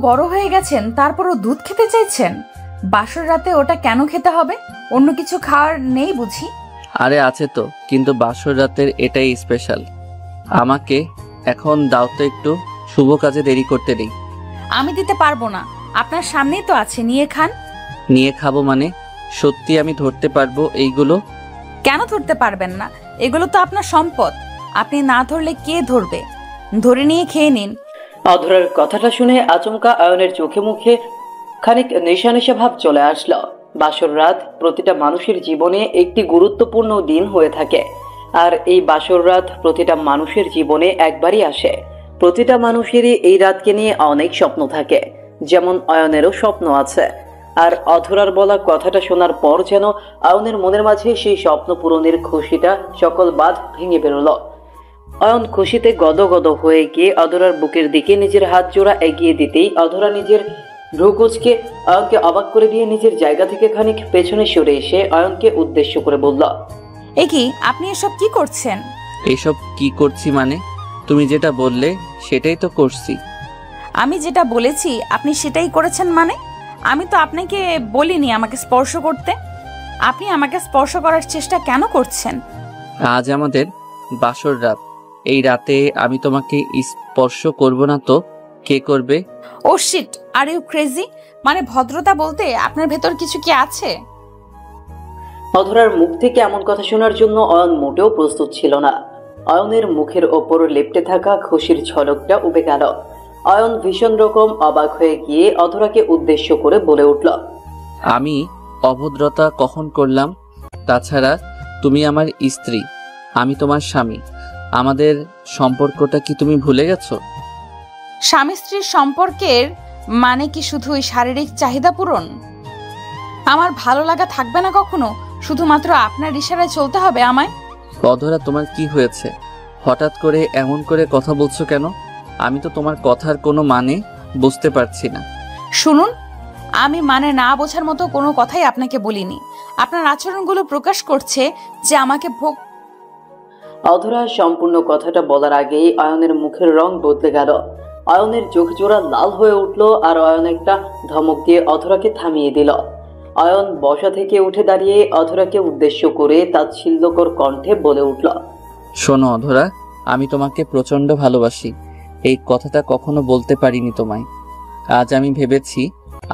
বড় হয়ে গেছেন তারপরও দুধ খেতে চাইছেন? বাসর রাতে ওটা কেন খেতে হবে? অন্য কিছু খাওয়ার নেই বুঝি? আরে আছে তো, কিন্তু বাসর রাতের এটাই স্পেশাল। আমাকে এখন দাও তো, একটু শুভ কাজে দেরি করতে নেই। আমি দিতে পারবো না, আপনার সামনেই তো আছে, নিয়ে খান। নিয়ে খাবো মানে? সত্যি আমি ধরতে পারবো এইগুলো? কেন ধরতে পারবেন না? এগুলো তো আপনার সম্পদ, আপনি না ধরলে কে ধরবে? ধরে নিয়ে খেয়ে নিন। অধরার কথাটা শুনে আচমকা অয়নের চোখে মুখে খানিক নেশা নেশা ভাব চলে আসলো। বাসর রাত প্রতিটা মানুষের জীবনে একটি গুরুত্বপূর্ণ দিন হয়ে থাকে, আর এই বাসর রাত প্রতিটা মানুষের জীবনে একবারই আসে। প্রতিটা মানুষেরই এই রাতকে নিয়ে অনেক স্বপ্ন থাকে, যেমন অয়নেরও স্বপ্ন আছে। আর অধরার বলা কথাটা শোনার পর যেন অয়নের মনের মাঝে সেই স্বপ্ন পূরণের খুশিটা সকল বাঁধ ভেঙে বেরোলো। অয়ন খুশিতে গদগদ হয়ে গিয়ে অধরার বুকের দিকে নিজের হাত জোড়া এগিয়ে দিতেই অধরা নিজের ভ্রুকুচকে অয়নকে অবাক করে দিয়ে নিজের জায়গা থেকে খানিক পেছনে সরে এসে অয়নকে উদ্দেশ্য করে বলল, এ কি, আপনি এসব কি করছেন? এসব কি করছি মানে? তুমি যেটা বললে সেটাই তো করছি। আমি যেটা বলেছি আপনি সেটাই করেছেন মানে? আমি তো আপনাকে বলিনি আমাকে স্পর্শ করতে। আপনি আমাকে স্পর্শ করার চেষ্টা কেন করছেন? আজ আমাদের বাসর রাত, এই রাতে আমি তোমাকে স্পর্শ করব না তো কে করবে? ও শিট, আর ইউ ক্রেজি? মানে ভদ্রতা বলতে আপনার ভেতর কিছু কি আছে? অধরার মুখ থেকে এমন কথা শোনার জন্য অয়ন মোটেও প্রস্তুত ছিল না। অয়নের মুখের ওপর লেপ্টে থাকা খুশির ঝলকটা উবে গেল। অয়ন ভীষণ রকম অবাক হয়ে গিয়ে অধরাকে উদ্দেশ্য করে বলে উঠল, আমি অভদ্রতা কখন করলাম? তাছাড়া তুমি আমার স্ত্রী, আমি তোমার স্বামী। আমাদের সম্পর্কটা কি তুমি ভুলে গেছো? স্বামী স্ত্রীর সম্পর্কের মানে কি শুধু ওই শারীরিক চাহিদা পূরণ? আমার ভালো লাগা থাকবে না কখনো? শুধুমাত্র আপনার ইশারায় চলতে হবে আমায়? অধরা, তোমার কি হয়েছে? হঠাৎ করে এমন করে কথা বলছো কেন? আমি তো তোমার কথার কোনো মানে বুঝতে পারছি না। শুনুন, আমি মানে না বোঝার মতো কোনো কথাই আপনাকে বলিনি। আপনার আচরণগুলো প্রকাশ করছে যে আমাকে ভোগ। অধরা সম্পূর্ণ কথাটা বলার আগেই অয়নের মুখের রং বদলে গেল। অয়নের চোখ জোড়া লাল হয়ে উঠল, আর অয়ন একটা ধমক দিয়ে অধরাকে থামিয়ে দিল। অয়ন বসা থেকে উঠে দাঁড়িয়ে অধরাকে উদ্দেশ্য করে তাচ্ছিল্যকর কণ্ঠে বলে উঠল, শোনো অধরা, আমি তোমাকে প্রচন্ড ভালোবাসি। এই কথাটা কখনো বলতে পারিনি তোমায়। আজ আমি ভেবেছি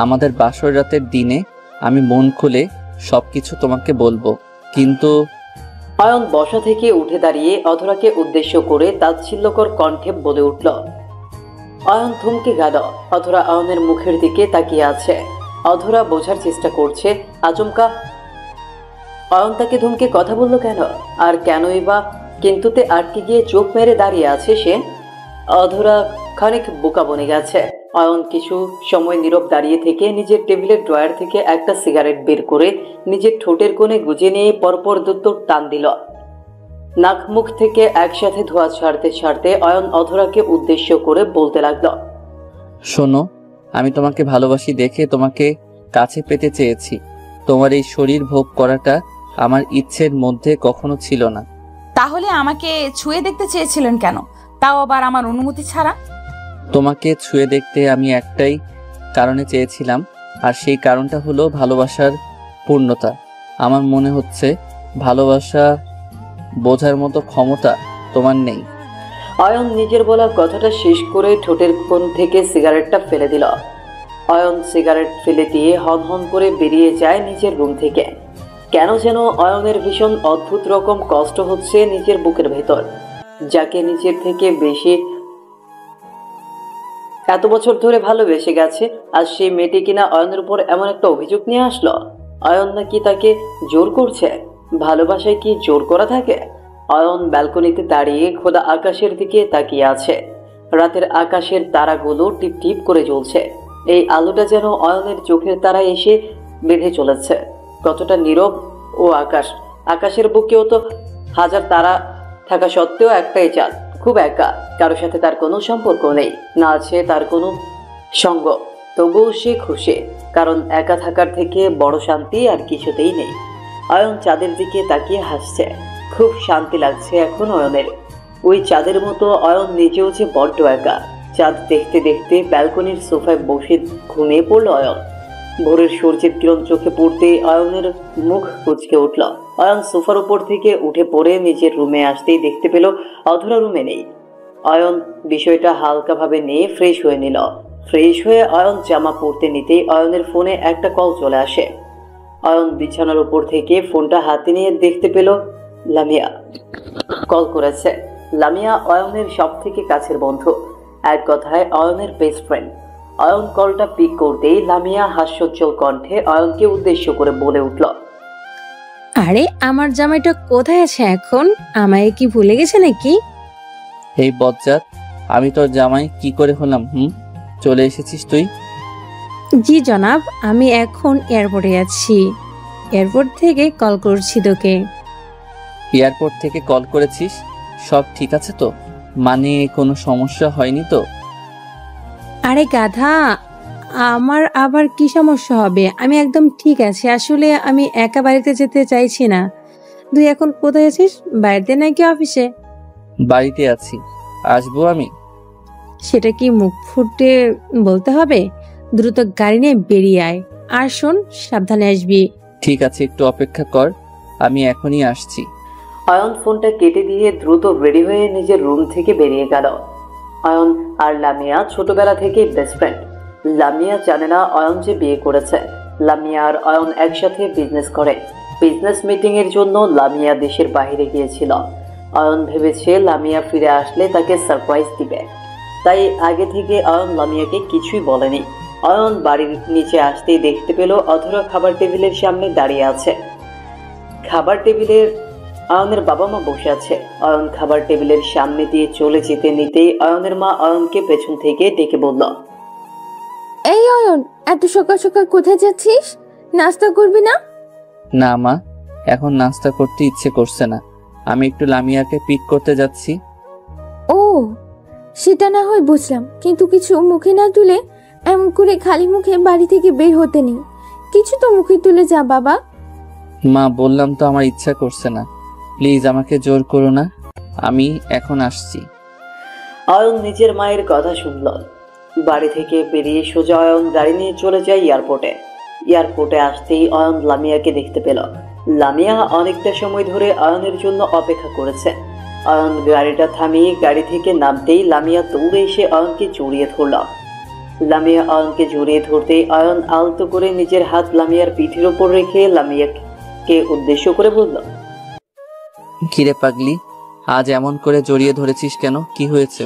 আমাদের বাসর রাতের দিনে আমি মন খুলে সবকিছু তোমাকে বলবো, কিন্তু অয়ন বসা থেকে উঠে দাঁড়িয়ে অধরাকে উদ্দেশ্য করে তাচ্ছিল্যকর কণ্ঠে বলে উঠল। অয়ন থমকে গেল। অধরা অয়নের মুখের দিকে তাকিয়ে আছে। অধরা বোঝার চেষ্টা করছে আচমকা অয়ন তাকে ধমকে কথা বলল কেন, আর কেনই বা কিন্তুতে আটকে গিয়ে চোখ মেরে দাঁড়িয়ে আছে সে। অধরা খানিক বোকা বনে গেছে। অয়ন কিছু সময় নীরব দাঁড়িয়ে থেকে নিজের টেবিলের ড্রয়ার থেকে একটা সিগারেট বের করে নিজের ঠোঁটের কোণে গুজে নিয়ে পরপর দুটো টান দিল। নাক মুখ থেকে একসাথে ধোঁয়া ছাড়তে ছাড়তে অয়ন অধরাকে উদ্দেশ্য করে বলতে লাগলো, শোনো, আমি তোমাকে ভালোবাসি দেখে তোমাকে কাছে পেতে চেয়েছি। তোমার এই শরীর ভোগ করাটা আমার ইচ্ছের মধ্যে কখনো ছিল না। তাহলে আমাকে ছুঁয়ে দেখতে চেয়েছিলেন কেন, তাও আবার আমার অনুমতি ছাড়া? তোমাকে ছুঁয়ে দেখতে আমি একটাই কারণে চেয়েছিলাম, আর সেই কারণটা হলো ভালোবাসার পূর্ণতা। আমার মনে হচ্ছে ভালোবাসা বোঝার মতো ক্ষমতা তোমার নেই। অয়ন নিজের বলা কথাটা শেষ করে ঠোঁটের কোণ থেকে সিগারেটটা ফেলে দিল। অয়ন সিগারেট ফেলে দিয়ে হন হন করে বেরিয়ে যায় নিজের রুম থেকে। কেন যেন অয়নের ভীষণ অদ্ভুত রকম কষ্ট হচ্ছে নিজের বুকের ভেতর। যাকে নিজের থেকে বেশি এত বছর ধরে ভালোবেসে গেছে, আর সেই মেয়েটি কিনা অয়নের উপর এমন একটা অভিযোগ নিয়ে আসলো। অয়ন নাকি তাকে জোর করছে? ভালোবাসায় কি জোর করা থাকে? অয়ন ব্যালকনিতে দাঁড়িয়ে খোলা আকাশের দিকে তাকিয়ে আছে। রাতের আকাশের তারাগুলো টিপ টিপ করে জ্বলছে। এই আলোটা যেন অয়নের চোখের তারায় এসে বেঁধে চলেছে। কতটা নীরব ও আকাশ! আকাশের বুকেও তো হাজার তারা থাকা সত্ত্বেও একটাই চাঁদ, খুব একা। কারোর সাথে তার কোনো সম্পর্ক নেই, না আছে তার কোনো সঙ্গ। তবুও সে খুশি, কারণ একা থাকার থেকে বড় শান্তি আর কিছুতেই নেই। অয়ন চাঁদের দিকে তাকিয়ে হাসছে। খুব শান্তি লাগছে এখন অয়নের। ওই চাঁদের মতো অয়ন নিজেও যে বড্ড একা। চাঁদ দেখতে দেখতে ব্যালকনির সোফায় বসে ঘুমিয়ে পড়ল অয়ন। ভোরের সূর্যের কিরণ চোখে পড়তে অয়নের মুখ কুঁচকে উঠল। অয়ন সোফার উপর থেকে উঠে পড়ে নিজের রুমে আসতেই দেখতে পেল অধরা রুমে নেই। অয়ন বিষয়টা হালকাভাবে নিয়ে ফ্রেশ হয়ে নিল। ফ্রেশ হয়ে অয়ন জামা পরতে নিতেই অয়নের ফোনে একটা কল চলে আসে। অয়ন বিছানার উপর থেকে ফোনটা হাতে নিয়ে দেখতে পেল লামিয়া কল করেছে। লামিয়া অয়নের সব থেকে কাছের বন্ধু, এক কথায় অয়নের বেস্ট ফ্রেন্ড। অয়ন কলটা পিক করতেই লামিয়া হাস্যোজ্জ্বল কণ্ঠে অয়নকে উদ্দেশ্য করে বলে উঠল, আরে আমার জামাইটা কোথায় আছে এখন? আমায় কি ভুলে গেছে নাকি? এই বজ্জাত, আমি তোর জামাই কি করে হলাম? চলে এসেছিস তুই? জি জনাব, আমি এখন এয়ারপোর্টে আছি। এয়ারপোর্ট থেকে কল করছি তোকে। এয়ারপোর্ট থেকে কল করেছিস? সব ঠিক আছে তো? মানে কোনো সমস্যা হয়নি তো? আরে গাধা, আমার আবার কি সমস্যা হবে? আমি একদম ঠিক আছি। আসলে আমি একা বাড়িতে যেতে চাইছি না। তুই এখন কোথায় আছিস? বাড়িতে নাকি অফিসে? বাড়িতে আছি। আসবো আমি? সেটা কি মুখ ফুটে বলতে হবে? দ্রুত গাড়ি নিয়ে বেরিয়ে আয়। আর শোন, সাবধানে আসবি। ঠিক আছে, একটু অপেক্ষা কর, আমি এখনই আসছি। অয়ন ফোনটা কেটে দিয়ে দ্রুত রেডি হয়ে নিজের রুম থেকে বেরিয়ে গেল। অয়ন আর লামিয়া ছোটবেলা থেকেই বেস্ট ফ্রেন্ড। লামিয়া জানে না অয়ন যে বিয়ে করেছে। লামিয়া আর অয়ন একসাথে বিজনেস করে। বিজনেস মিটিং এর জন্য লামিয়া দেশের বাইরে গিয়েছিল। অয়ন ভেবেছে লামিয়া ফিরে আসলে তাকে সারপ্রাইজ দিবে, তাই আগে থেকে অয়ন লামিয়াকে কিছুই বলেনি। অয়ন বাড়ির নিচে আসতেই দেখতে পেল অধরা খাবার টেবিলের সামনে দাঁড়িয়ে আছে। খাবার টেবিলের অয়নের বাবা মা বসে আছে। অয়ন খাবার টেবিলের সামনে দিয়ে চলে যেতে নিতেই অয়নের মা অয়নকে পেছন থেকে ডেকে বলল, এই অয়ন, এত সকাল সকাল কোথায় যাচ্ছিস? নাস্তা করবি না? না মা, এখন নাস্তা করতে ইচ্ছে করছে না। আমি একটু লামিয়াকে পিক করতে যাচ্ছি। ও, সেটা না হয় বুঝলাম, কিন্তু কিছু মুখে না তুলে এমন করে খালি মুখে বাড়ি থেকে বের হতে নেই। কিছু তো মুখে তুলে যা বাবা। মা, বললাম তো আমার ইচ্ছা করছে না, প্লিজ আমাকে জোর করো না। আমি এখন আসছি। অয়ন নিজের মায়ের কথা শুনল। বাড়ি থেকে বেরিয়ে সোজা অয়ন গাড়ি নিয়ে চলে যায় এয়ারপোর্টে। এয়ারপোর্টে আসতেই অয়ন লামিয়াকে দেখতে পেল। লামিয়া অনেকটা সময় ধরে অয়নের জন্য অপেক্ষা করেছে। অয়ন গাড়িটা থামিয়ে গাড়ি থেকে নামতেই লামিয়া দৌড়ে এসে অয়নকে জড়িয়ে ধরল। লামিয়া অয়নকে জড়িয়ে ধরতেই অয়ন আলতো করে নিজের হাত লামিয়ার পিঠের ওপর রেখে লামিয়াকে উদ্দেশ্য করে বলল, কিরে পাগলি, আজ এমন করে জড়িয়ে ধরেছিস কেন? কি হয়েছে?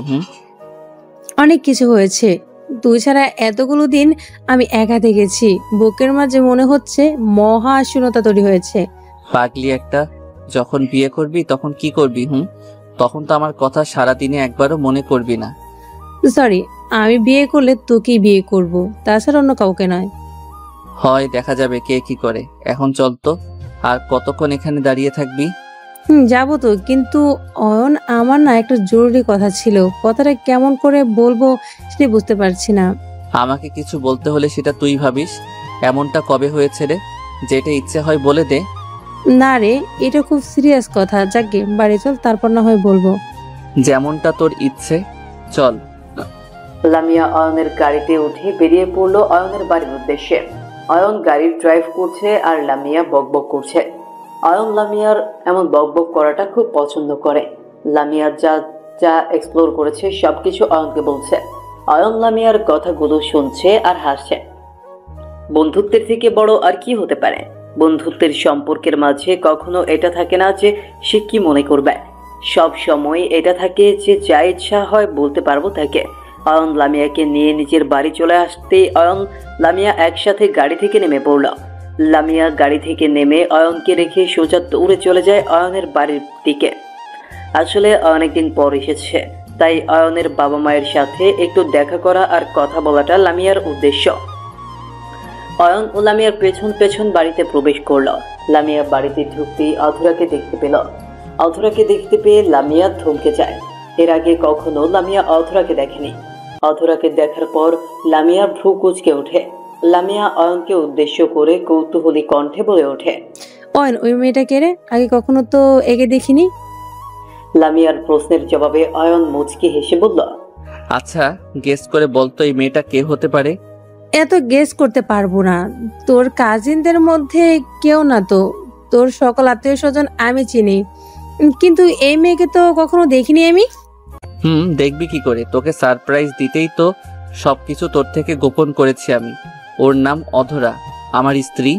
অনেক কিছু হয়েছে। তুই ছাড়া এতগুলো দিন আমি একা থেকেছি। বুকের মাঝে মনে হচ্ছে মহা শূন্যতা তৈরি হয়েছে। পাগলি একটা, যখন বিয়ে করবি তখন কি করবি? তখন তো আমার কথা সারাদিনে একবারও মনে করবি না। সরি, আমি বিয়ে করলে তোকেই বিয়ে করব, তাছাড়া অন্য কাউকে নয়। হয় দেখা যাবে কে কি করে। এখন চল তো। আর কতক্ষণ এখানে দাঁড়িয়ে থাকবি? যাবো তো, কিন্তু অয়ন, আমার না একটা জরুরি কথা ছিল। কথাটা কেমন করে বলবো সেটা বুঝতে পারছি না। আমাকে কিছু বলতে হলে সেটা তুই ভাবিস। এমনটা কবে হয়েছে রে? যেটা ইচ্ছে হয় বলে দে। না রে, এটা খুব সিরিয়াস কথা। যাকে বাড়ি চল, তারপর না হয় বলবো। যেমনটা তোর ইচ্ছে, চল। লামিয়া অয়নের গাড়িতে উঠে বেরিয়ে পড়ল অয়নের বাড়ির উদ্দেশ্যে। অয়ন গাড়ি ড্রাইভ করছে আর লামিয়া বকবক করছে। অয়ন লামিয়ার এমন বকবক করাটা খুব পছন্দ করে। লামিয়া যা যা এক্সপ্লোর করেছে সবকিছু অয়নকে বলছে। অয়ন লামিয়ার কথাগুলো শুনছে আর হাসছে। বন্ধুত্বের থেকে বড় আর কি হতে পারে? বন্ধুত্বের সম্পর্কের মাঝে কখনো এটা থাকে না যে সে কি মনে করবে। সব সময় এটা থাকে যে যা ইচ্ছা হয় বলতে পারবো তাকে। অয়ন লামিয়াকে নিয়ে নিজের বাড়ি চলে আসতে অয়ন লামিয়া একসাথে গাড়ি থেকে নেমে পড়ল। লামিয়া গাড়ি থেকে নেমে অয়নকে রেখে সোজা দৌড়ে চলে যায় অয়নের বাড়ির দিকে। আসলে অনেকদিন পর এসেছে, তাই অয়নের বাবা মায়ের সাথে একটু দেখা করা আর কথা বলাটা লামিয়ার উদ্দেশ্য। অয়ন ও লামিয়ার পেছন পেছন বাড়িতে প্রবেশ করল। লামিয়া বাড়িতে ঢুকতেই অধরাকে দেখতে পেল। অধরাকে দেখতে পেয়ে লামিয়া থমকে যায়। এর আগে কখনো লামিয়া অধরাকে দেখেনি। অধরাকে দেখার পর লামিয়া ভ্রু কুঁচকে ওঠে। লামিয়া অয়নকে উদ্দেশ্য করে কৌতূহলী কণ্ঠে বলে ওঠে, অয়ন, ওই মেয়েটা কে রে? আগে কখনো তো একে দেখিনি। লামিয়ার প্রশ্নের জবাবে অয়ন মুচকি হেসে বলল, আচ্ছা, গেস করে বলতো এই মেয়েটা কে হতে পারে? এত গেস করতে পারবো না। তোর কাজিনদের মধ্যে কেউ না তো। তোর সকল আত্মীয় স্বজন আমি চিনি, কিন্তু এই মেয়েকে তো কখনো দেখিনি আমি। দেখবি কি করে? তোকে সারপ্রাইজ দিতেই তো সবকিছু তোর থেকে গোপন করেছি আমি। ওর নাম অধরা, আমার স্ত্রী।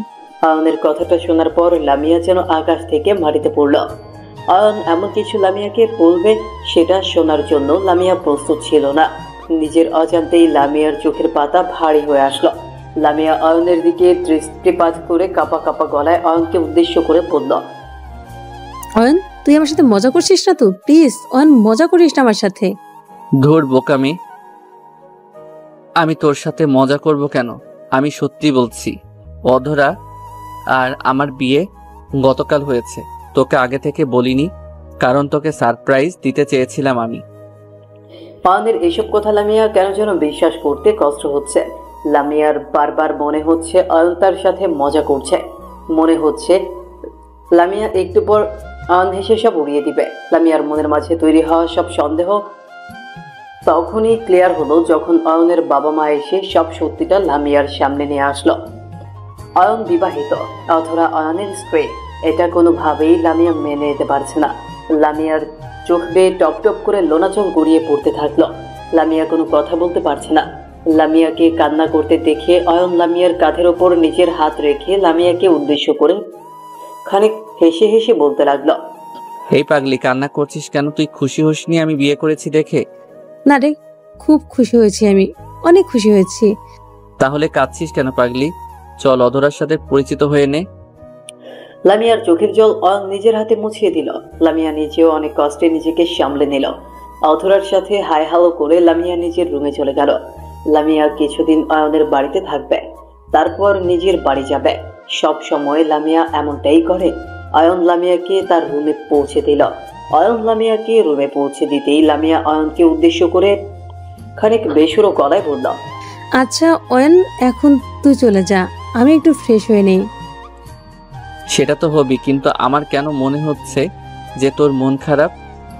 আয়নের কথাটা শোনার পর লামিয়া যেন আকাশ থেকে মাটিতে পড়ল। আয়ন এমন কিছু লামিয়াকে বলবে সেটা শোনার জন্য লামিয়া প্রস্তুত ছিল না। নিজের অজান্তেই লামিয়ার চোখের পাতা ভারী হয়ে আসলো। লামিয়া আয়নের দিকে দৃষ্টিপাত করে কাঁপা কাঁপা গলায় আয়নকে উদ্দেশ্য করে বলল, অয়ন, তুই আমার সাথে মজা করছিস না তো? প্লিজ অয়ন, মজা করিস না আমার সাথে। ধুর বোকামি, আমি তোর সাথে মজা করব কেন? আমি সত্যি বলছি, অধরা আর আমার বিয়ে গতকাল হয়েছে। তোকে আগে থেকে বলিনি, কারণ তোকে সারপ্রাইজ দিতে চেয়েছিলাম আমি। আয়নের এসব কথা লামিয়া কেন যেন বিশ্বাস করতে কষ্ট হচ্ছে। লামিয়ার বারবার মনে হচ্ছে আয়ন তার সাথে মজা করছে। মনে হচ্ছে লামিয়া একটু পর আয়ন হেসে সব উড়িয়ে দিবে। লামিয়ার মনের মাঝে তৈরি হওয়া সব সন্দেহ তখনই ক্লিয়ার হলো যখন আয়নের বাবা মা এসে সব সত্যিটা লামিয়ার সামনে নিয়ে আসলো। আয়ন বিবাহিত, অধরা আয়নের স্ত্রী। এটা কোনোভাবেই লামিয়া মেনে নিতে পারছে না। লামিয়ার চোখ বেয়ে টপ টপ করে লোনা চোখ গড়িয়ে পড়তে থাকলো। লামিয়া কোনো কথা বলতে পারছে না। লামিয়াকে কান্না করতে দেখে অয়ন লামিয়ার কাঁধের ওপর নিজের হাত রেখে লামিয়াকে উদ্দেশ্য করে খানিক হেসে হেসে বলতে লাগলো, এই পাগলি, কান্না করছিস কেন? তুই খুশি হসনি আমি বিয়ে করেছি দেখে? না রে, খুব খুশি হয়েছি, আমি অনেক খুশি হয়েছি। তাহলে কাঁদছিস কেন পাগলি? চল অধরার সাথে পরিচিত হয়ে নে। লামিয়ার চোখের জল অয়ন নিজের হাতে মুছিয়ে দিল। লামিয়া নিজেও অনেক কষ্টে নিজেকে সামলে নিল। অধরার সাথে হাই হ্যালো করে লামিয়া নিজের রুমে চলে গেল। লামিয়া কিছুদিন অয়নের বাড়িতে থাকবে, তারপর নিজের বাড়ি যাবে। সব সময় লামিয়া এমনটাই করে। অয়ন লামিয়াকে তার রুমে পৌঁছে দিল। অয়ন লামিয়াকে রুমে পৌঁছে দিতেই লামিয়া অয়নকে উদ্দেশ্য করে খানিক বেসুরো গলায় বলল, আচ্ছা অয়ন, এখন তুই চলে যা, আমি একটু ফ্রেশ হয়ে নেই। সেটা তো হবি, কিন্তু আমার কেন মনে হচ্ছে যে তোর মন খারাপ।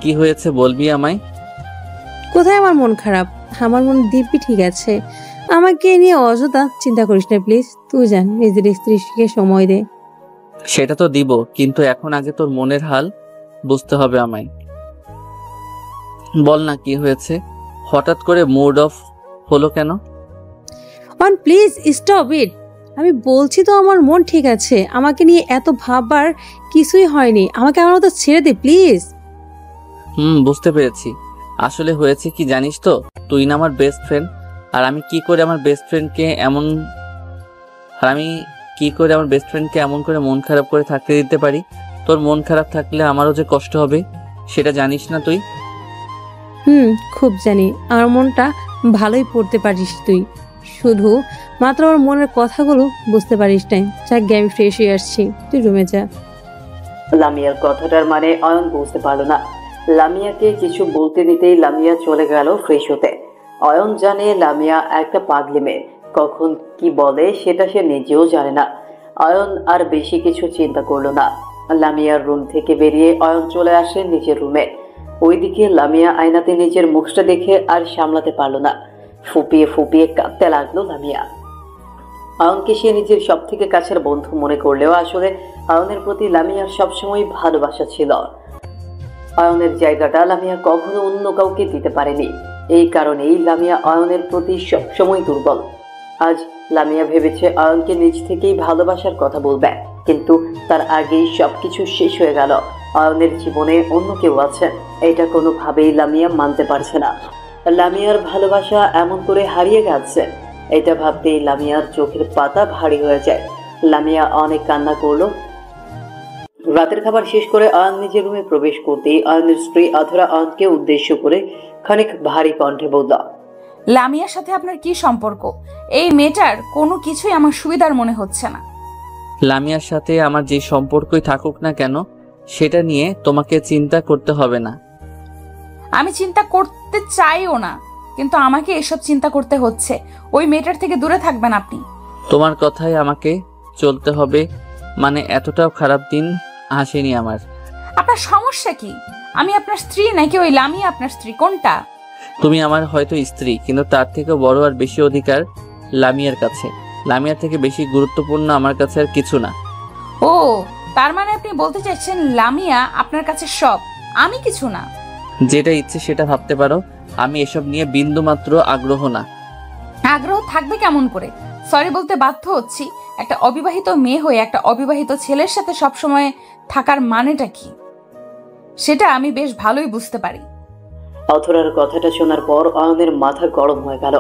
কি হয়েছে বলবি আমায়? কোথায় আমার মন খারাপ? আমার মন দিব্যি ঠিক আছে। আমাকে নিয়ে অযথা চিন্তা করিস না প্লিজ। তুই জান, নিজের স্ত্রীকে সময় দে। সেটা তো দিব, কিন্তু এখন আগে তোর মনের হাল বুঝতে হবে আমায়। বল না কি হয়েছে? হঠাৎ করে মুড অফ হলো কেন? On please stop it. আমি বলছি তো আমার মন ঠিক আছে। আমাকে নিয়ে এত ভাববার কিছুই হয়নি। আমাকে আমার মতো ছেড়ে দে প্লিজ। বুঝতে পেরেছি। আসলে হয়েছে কি জানিস তো, তুই না আমার বেস্ট ফ্রেন্ড। আর আমি কি করে আমার বেস্ট ফ্রেন্ডকে এমন করে মন খারাপ করে থাকতে দিতে পারি? তোর মন খারাপ থাকলে আমারও যে কষ্ট হবে, সেটা জানিস না তুই? খুব জানি। আমার মনটা ভালোই পড়তে পারিস তুই, শুধু মাত্র আমার মনের কথাগুলো বুঝতে পারিস নাই। যাক গে, আমি ফ্রেশ হয়ে আসছি, তুই রুমে যা। লামিয়ার কথাটার মানে অয়ন বুঝতে পারলো না। লামিয়াকে কিছু বলতে দিতেই লামিয়া চলে গেল ফ্রেশ হতে। অয়ন জানে লামিয়া একটা পাগলি মেয়ে, কখন কি বলে সেটা সে নিজেও জানে না। অয়ন আর বেশি কিছু চিন্তা করলো না। লামিয়ার রুম থেকে বেরিয়ে অয়ন চলে আসে নিজের রুমে। ওইদিকে লামিয়া আয়নাতে নিজের মুখটা দেখে আর সামলাতে পারলো না। ফুপিয়ে ফুপিয়ে কাঁদতে লাগলো লামিয়া। অয়নকে সে নিজের সব থেকে কাছের বন্ধু মনে করলেও আসলে অয়নের প্রতি লামিয়ার সবসময় ভালোবাসা ছিল। অয়নের জায়গাটা লামিয়া কখনো অন্য কাউকে দিতে পারেনি। এই কারণেই লামিয়া অয়নের প্রতি সবসময় দুর্বল। আজ লামিয়া ভেবেছে অয়নকে নিজ থেকেই ভালোবাসার কথা বলবে, কিন্তু তার আগেই সবকিছু শেষ হয়ে গেল। অয়নের জীবনে অন্য কেউ আছে, এটা কোনোভাবেই লামিয়া মানতে পারছে না। লামিয়ার ভালোবাসা এমন করে হারিয়ে গেছে, এটা ভাবতেই লামিয়ার চোখের পাতা ভারী হয়ে যায়। লামিয়া অনেক কান্না করলো। রাতের খাবার শেষ করে অয়ন নিজের রুমে প্রবেশ করতেই অয়নের স্ত্রী অধরা অয়নকে উদ্দেশ্য করে খানিক ভারী কণ্ঠে বলল, লামিয়ার সাথে আপনার কি সম্পর্ক? এই মেয়েটার কোনো কিছুই আমার সুবিধার মনে হচ্ছে না। লামিয়ার সাথে আমার যে সম্পর্কই থাকুক না কেন, সেটা নিয়ে তোমাকে চিন্তা করতে হবে না। আমি চিন্তা করতে চাইও না, কিন্তু আমাকে এসব চিন্তা করতে হচ্ছে। ওই মেয়েটার থেকে দূরে থাকবেন আপনি। তোমার কথাই আমাকে চলতে হবে, মানে এতটাও খারাপ দিন আসেনি আমার। আপনার সমস্যা কি? আমি আপনার স্ত্রী নাকি ওই লামিয়া আপনার স্ত্রী? কোনটা? তুমি আমার হয়তো স্ত্রী, কিন্তু তার থেকেও বড় আর বেশি অধিকার লামিয়ার কাছে। লামিয়ার থেকে বেশি গুরুত্বপূর্ণ আমার কাছে আর কিছু না। ও, তার মানে আপনি বলতে চাইছেন লামিয়া আপনার কাছে সব, আমি কিছু না? যেটা ইচ্ছে সেটা ভাবতে পারো, আমি এসব নিয়ে বিন্দু মাত্র আগ্রহ না। আগ্রহ থাকবে কেমন করে? সরি বলতে বাধ্য হচ্ছি, একটা অবিবাহিত মেয়ে হয়ে একটা অবিবাহিত ছেলের সাথে সবসময় থাকার মানেটা কি সেটা আমি বেশ ভালোই বুঝতে পারি। অথরার কথাটা শোনার পর অয়নের মাথা গরম হয়ে গেল।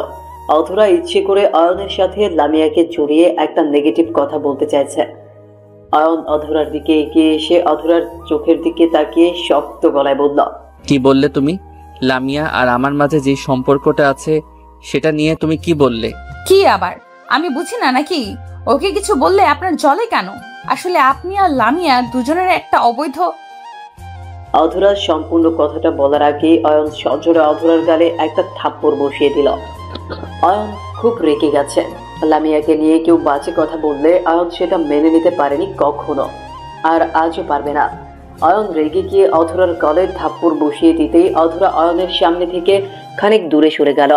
অথরা ইচ্ছে করে অয়নের সাথে লামিয়াকে জড়িয়ে একটা নেগেটিভ কথা বলতে চাইছে। অয়ন অধরার দিকে এগিয়ে এসে অধরার চোখের দিকে তাকিয়ে শক্ত গলায় বলল, কি বললে তুমি? লামিয়া আর আমার মাঝে যে সম্পর্কটা আছে সেটা নিয়ে তুমি কি বললে? কি আবার? আমি বুঝি না নাকি? ওকে কিছু বললে আপনার জলে কেন? আসলে আপনি আর লামিয়া দুজনের একটা অবৈধ। অধরার সম্পূর্ণ কথাটা বলার আগে অয়ন সজোরে অধরার গালে একটা থাপ্পড় বসিয়ে দিল। অয়ন খুব রেগে গেছে। লামিয়াকে নিয়ে কেউ বাজে কথা বললে অয়ন সেটা মেনে নিতে পারেনি কখনো, আর আজও পারবে না। অয়ন রেগে গিয়ে অধরার গলে থাপ্পড় বসিয়ে দিতেই অধরা অয়নের সামনে থেকে খানিক দূরে সরে গেল।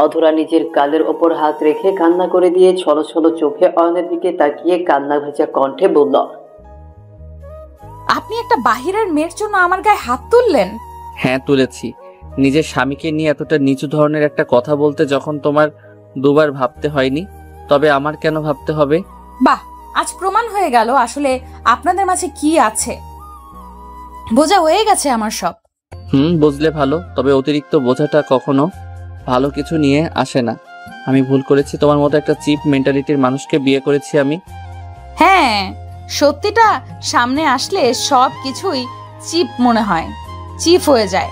অধরা নিজের গালের ওপর হাত রেখে কান্না করে দিয়ে ছলো ছলো চোখে অয়নের দিকে তাকিয়ে কান্না ভেজা কণ্ঠে বলল, আপনি একটা বাহিরের মেয়ের জন্য আমার গায়ে হাত তুললেন? হ্যাঁ তুলেছি। নিজের স্বামীকে নিয়ে এতটা নিচু ধরনের একটা কথা বলতে যখন তোমার দুবার ভাবতে হয়নি, তবে আমার কেন ভাবতে হবে? বাহ, আজ প্রমাণ হয়ে গেল আসলে আপনাদের মাঝে কি আছে। বোঝা হয়ে গেছে আমার সব। বুঝলে ভালো, তবে অতিরিক্ত বোঝাটা কখনো ভালো কিছু নিয়ে আসে না। আমি ভুল করেছি, তোমার মতো একটা চিপ মেন্টালিটির মানুষকে বিয়ে করেছি আমি। হ্যাঁ, সত্যিটা সামনে আসলে সব কিছুই চিপ মনে হয়, চিপ হয়ে যায়।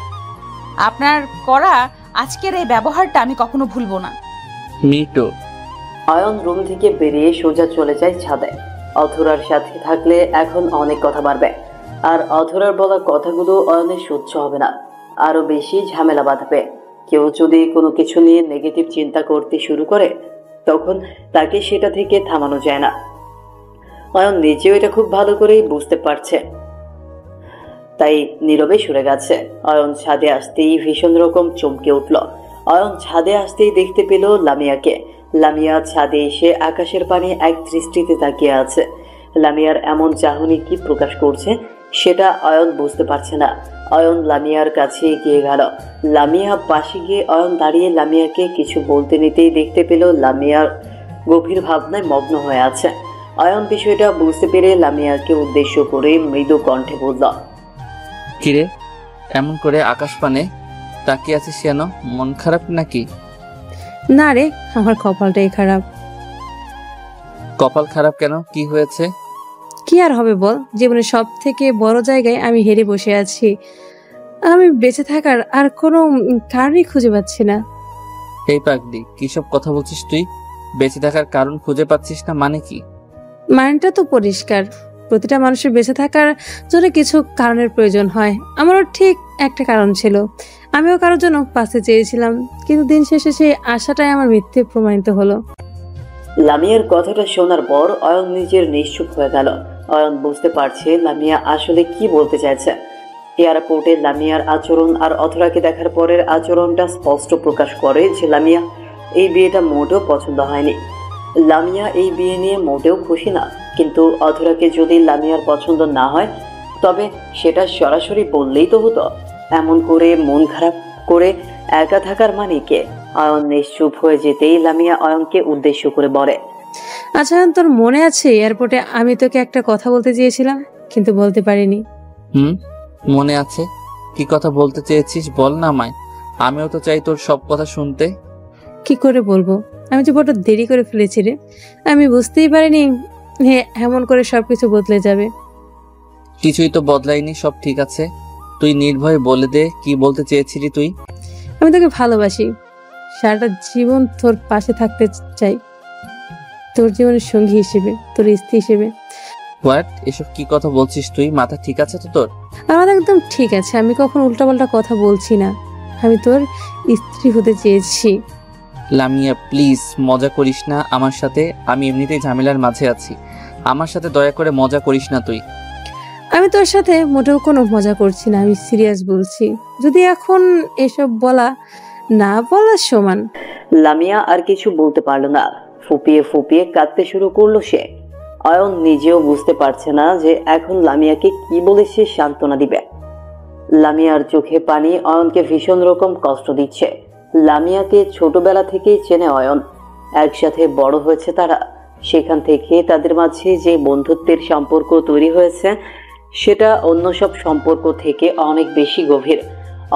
আপনার করা আজকের এই ব্যবহারটা আমি কখনো ভুলবো না। মিটো। অয়ন রুম থেকে বেরিয়ে সোজা চলে যায় ছাদে। অধরার সাথে থাকলে এখন অনেক কথা বাড়বে, আর অধরার বলা কথাগুলো অয়নের সহ্য হবে না, আরো বেশি ঝামেলা বাঁধাবে। কেউ যদি কোনো কিছু নিয়ে নেগেটিভ চিন্তা করতে শুরু করে তখন তাকে সেটা থেকে থামানো যায় না। অয়ন নিজেও এটা খুব ভালো করেই বুঝতে পারছে, তাই নীরবে সরে গেছে। অয়ন ছাদে আসতেই ভীষণ রকম চমকে উঠল। অয়ন ছাদে আসতেই দেখতে পেল লামিয়াকে। লামিয়া ছাদে এসে আকাশের পানে এক দৃষ্টিতে তাকিয়ে আছে। লামিয়ার এমন চাহনি কি প্রকাশ করছে সেটা অয়ন বুঝতে পারছে না। অয়ন লামিয়ার কাছে এগিয়ে গেল। লামিয়া পাশে গিয়ে অয়ন দাঁড়িয়ে লামিয়াকে কিছু বলতে নিতেই দেখতে পেল লামিয়ার গভীর ভাবনায় মগ্ন হয়ে আছে। অয়ন বিষয়টা বুঝতে পেরে লামিয়াকে উদ্দেশ্য করে মৃদু কণ্ঠে বলল, কিরে, এমন করে আকাশ পানে তাকিয়ে আছিস কেন? মন খারাপ নাকি? না রে, আমার কপালটাই খারাপ। কপাল খারাপ কেন? কি হয়েছে? কি আর হবে বল, জীবনের সব থেকে বড় জায়গায় আমি হেরে বসে আছি। আমি বেঁচে থাকার আর কোনো কারণই খুঁজে পাচ্ছি না। এই পাগলি, কি সব কথা বলছিস তুই? বেঁচে থাকার কারণ খুঁজে পাচ্ছিস না মানে কি? মাইন্ডটা তো পরিষ্কার, প্রতিটা মানুষের বেঁচে থাকার জন্য কিছু কারণের প্রয়োজন হয়। আমারও ঠিক একটা কারণ ছিল, আমিও কারোর জন্য বাঁচতে চেয়েছিলাম, কিন্তু দিন শেষে সেই আশাটাই আমার মিথ্যে প্রমাণিত হলো। লামিয়ার কথাটা শোনার পর অয়ন নিজের নিশ্চুপ হয়ে গেল। অয়ন বুঝতে পারছে লামিয়া আসলে কি বলতে চাইছে। এয়ারপোর্টে লামিয়ার আচরণ আর অথরাকে দেখার পরের আচরণটা স্পষ্ট প্রকাশ করে যে লামিয়া এই বিয়েটা মোটেও পছন্দ হয়নি। লামিয়া এই বিয়ে নিয়ে মোটেও খুশি না, কিন্তু অথরাকে যদি লামিয়ার পছন্দ না হয় তবে সেটা সরাসরি বললেই তো হতো। এমন করে মন খারাপ করে একা থাকার মানে কে? অয়ন নিশ্চুপ হয়ে যেতেই লামিয়া অয়নকে উদ্দেশ্য করে বলে, আচ্ছা, তোর মনে আছে এয়ারপোর্টে আমি তোকে একটা কথা বলতে চেয়েছিলাম কিন্তু বলতে পারিনি? মনে আছে। কি কথা বলতে চেয়েছিস বল না আমায়, আমিও তো চাই তোর সব কথা শুনতে। কি করে বলবো, আমি যে বড় দেরি করে ফেলেছি রে। আমি বুঝতেই পারিনি এমন করে সবকিছু বদলে যাবে। কিছুই তো বদলায়নি, সব ঠিক আছে। তুই নির্ভয়ে বলে দে, কি বলতে চেয়েছিলি তুই? আমি তোকে ভালোবাসি, সারাটা জীবন তোর পাশে থাকতে চাই, তোর জীবনের সঙ্গী হিসেবে, তোর স্ত্রী হিসেবে। হোয়াট? এসব কি কথা বলছিস তুই? মাথা ঠিক আছে তো তোর? আমার একদম ঠিক আছে, আমি কখন উল্টাপাল্টা কথা বলছি না। আমি তোর স্ত্রী হতে চেয়েছি। লামিয়া প্লিজ মজা করিস না আমার সাথে, আমি এমনিতেই ঝামেলার মাঝে আছি। আমার সাথে দয়া করে মজা করিস না তুই। আমি তোর সাথে মোটেও কোনো মজা করছি না, আমি সিরিয়াস বলছি। যদি এখন এসব বলা না বলার সমান। লামিয়া আর কিছু বলতে পারলো না, ফুপিয়ে ফুপিয়ে কাঁদতে শুরু করলো সে। অয়ন নিজেও বুঝতে পারছে না যে এখন লামিয়াকে কি বলে সে সান্ত্বনা দিবে। লামিয়ার চোখে পানি অয়নকে ভীষণ রকম কষ্ট দিচ্ছে। লামিয়াকে ছোটবেলা থেকেই চেনে অয়ন, একসাথে বড় হয়েছে তারা। সেখান থেকে তাদের মাঝে যে বন্ধুত্বের সম্পর্ক তৈরি হয়েছে সেটা অন্য সব সম্পর্ক থেকে অনেক বেশি গভীর।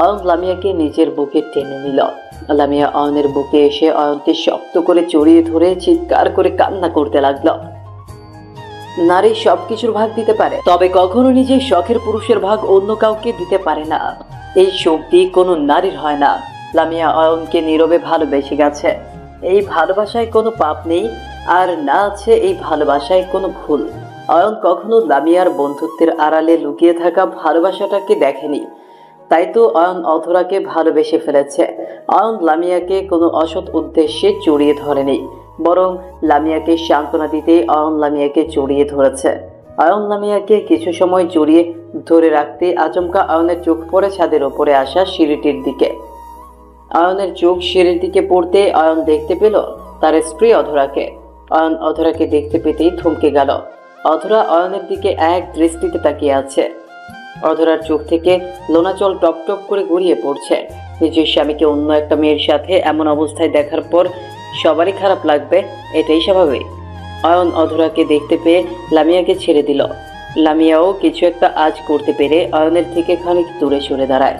অয়ন লামিয়াকে নিজের বুকে টেনে নিল। লামিয়া অয়নের বুকে এসে অয়নকে শক্ত করে জড়িয়ে ধরে চিৎকার করে কান্না করতে লাগলো। নারী সবকিছুর ভাগ দিতে পারে, তবে কখনো নিজের শখের পুরুষের ভাগ অন্য কাউকে দিতে পারে না। এই শক্তি কোনো নারীর হয় না। লামিয়া অয়নকে নীরবে ভালোবেসে গেছে। এই ভালোবাসায় কোনো পাপ নেই, আর না আছে এই ভালোবাসায় কোনো ভুল। অয়ন কখনো লামিয়ার বন্ধুত্বের আড়ালে লুকিয়ে থাকা ভালোবাসাটাকে দেখেনি। তাই তো অয়ন অধরাকে ভালোবেসে ফেলেছে। অয়ন লামিয়াকে কোনো অসৎ উদ্দেশ্যে জড়িয়ে ধরেনি, বরং লামিয়াকে সান্ত্বনা দিতে অয়ন লামিয়াকে জড়িয়ে ধরেছে। অয়ন লামিয়াকে কিছু সময় জড়িয়ে ধরে রাখতে আচমকা অয়নের চোখ পড়ে ছাদের ওপরে আসা সিঁড়িটির দিকে। অয়নের চোখ সিঁড়ির দিকে পড়তে অয়ন দেখতে পেল তার স্ত্রী অধরাকে। অয়ন অধরাকে দেখতে পেতেই থমকে গেল। অধরা অয়নের দিকে এক দৃষ্টিতে তাকিয়ে আছে। অধরার চোখ থেকে লোনাচল টপ টপ করে গড়িয়ে পড়ছে। নিজের স্বামীকে অন্য একটা মেয়ের সাথে এমন অবস্থায় দেখার পর সবারই খারাপ লাগবে, এটাই স্বাভাবিক। অয়ন অধরাকে দেখতে পেয়ে লামিয়াকে ছেড়ে দিল। লামিয়াও কিছু একটা আজ করতে পেরে অয়নের থেকে খানিক দূরে সরে দাঁড়ায়।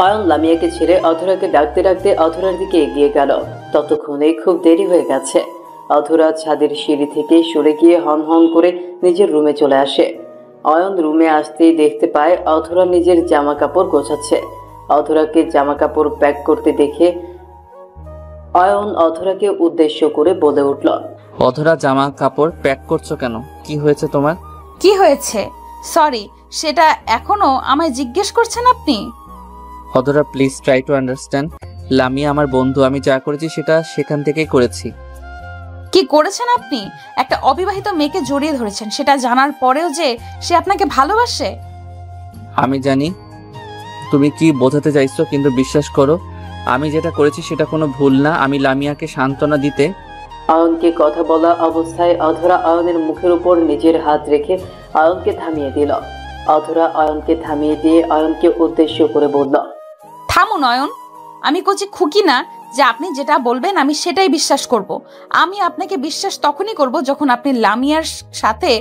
অয়ন লামিয়াকে ছেড়ে অধরাকে ডাকতে ডাকতে অধরার দিকে এগিয়ে গেল। ততক্ষণে খুব দেরি হয়ে গেছে। অধরা ছাদের সিঁড়ি থেকে সরে গিয়ে হন হন করে নিজের রুমে চলে আসে। অয়ন রুমে আসতেই দেখতে পায় অধরা নিজের জামা কাপড় গোছাচ্ছে। অধরাকে জামা কাপড় প্যাক করতে দেখে অয়ন অধরাকে উদ্দেশ্য করে বলে উঠল, অধরা জামা কাপড় প্যাক করছো কেন? কি হয়েছে তোমার? কি হয়েছে? সরি, সেটা এখনো আমায় জিজ্ঞেস করছেন আপনি? অধরা please try to understand. Lamia আমার বন্ধু, আমি যা করেছি সেটা সেখান থেকেই করেছি। কি করেছেন আপনি? একটা অবিবাহিত মেয়েকে জড়িয়ে ধরেছেন, সেটা জানার পরেও যে সে আপনাকে ভালোবাসে। আমি জানি তুমি কি বোঝাতে চাইছো, কিন্তু বিশ্বাস করো আমি যেটা করেছি সেটা কোনো ভুল না। আমি লামিয়াকে সান্ত্বনা দিতে। অয়নকে কথা বলা অবস্থায় অধরা অয়নের মুখের উপর নিজের হাত রেখে অয়নকে থামিয়ে দিল। অধরা অয়নকে থামিয়ে দিয়ে অয়নকে উদ্দেশ্য করে বলল, থামুন অয়ন, আমি কচি খুকি না যে আপনি যেটা বলবেন আমি সেটাই বিশ্বাস করব। আমি আপনাকে বিশ্বাস তখনই করব যখন আপনি লামিয়ার সাথে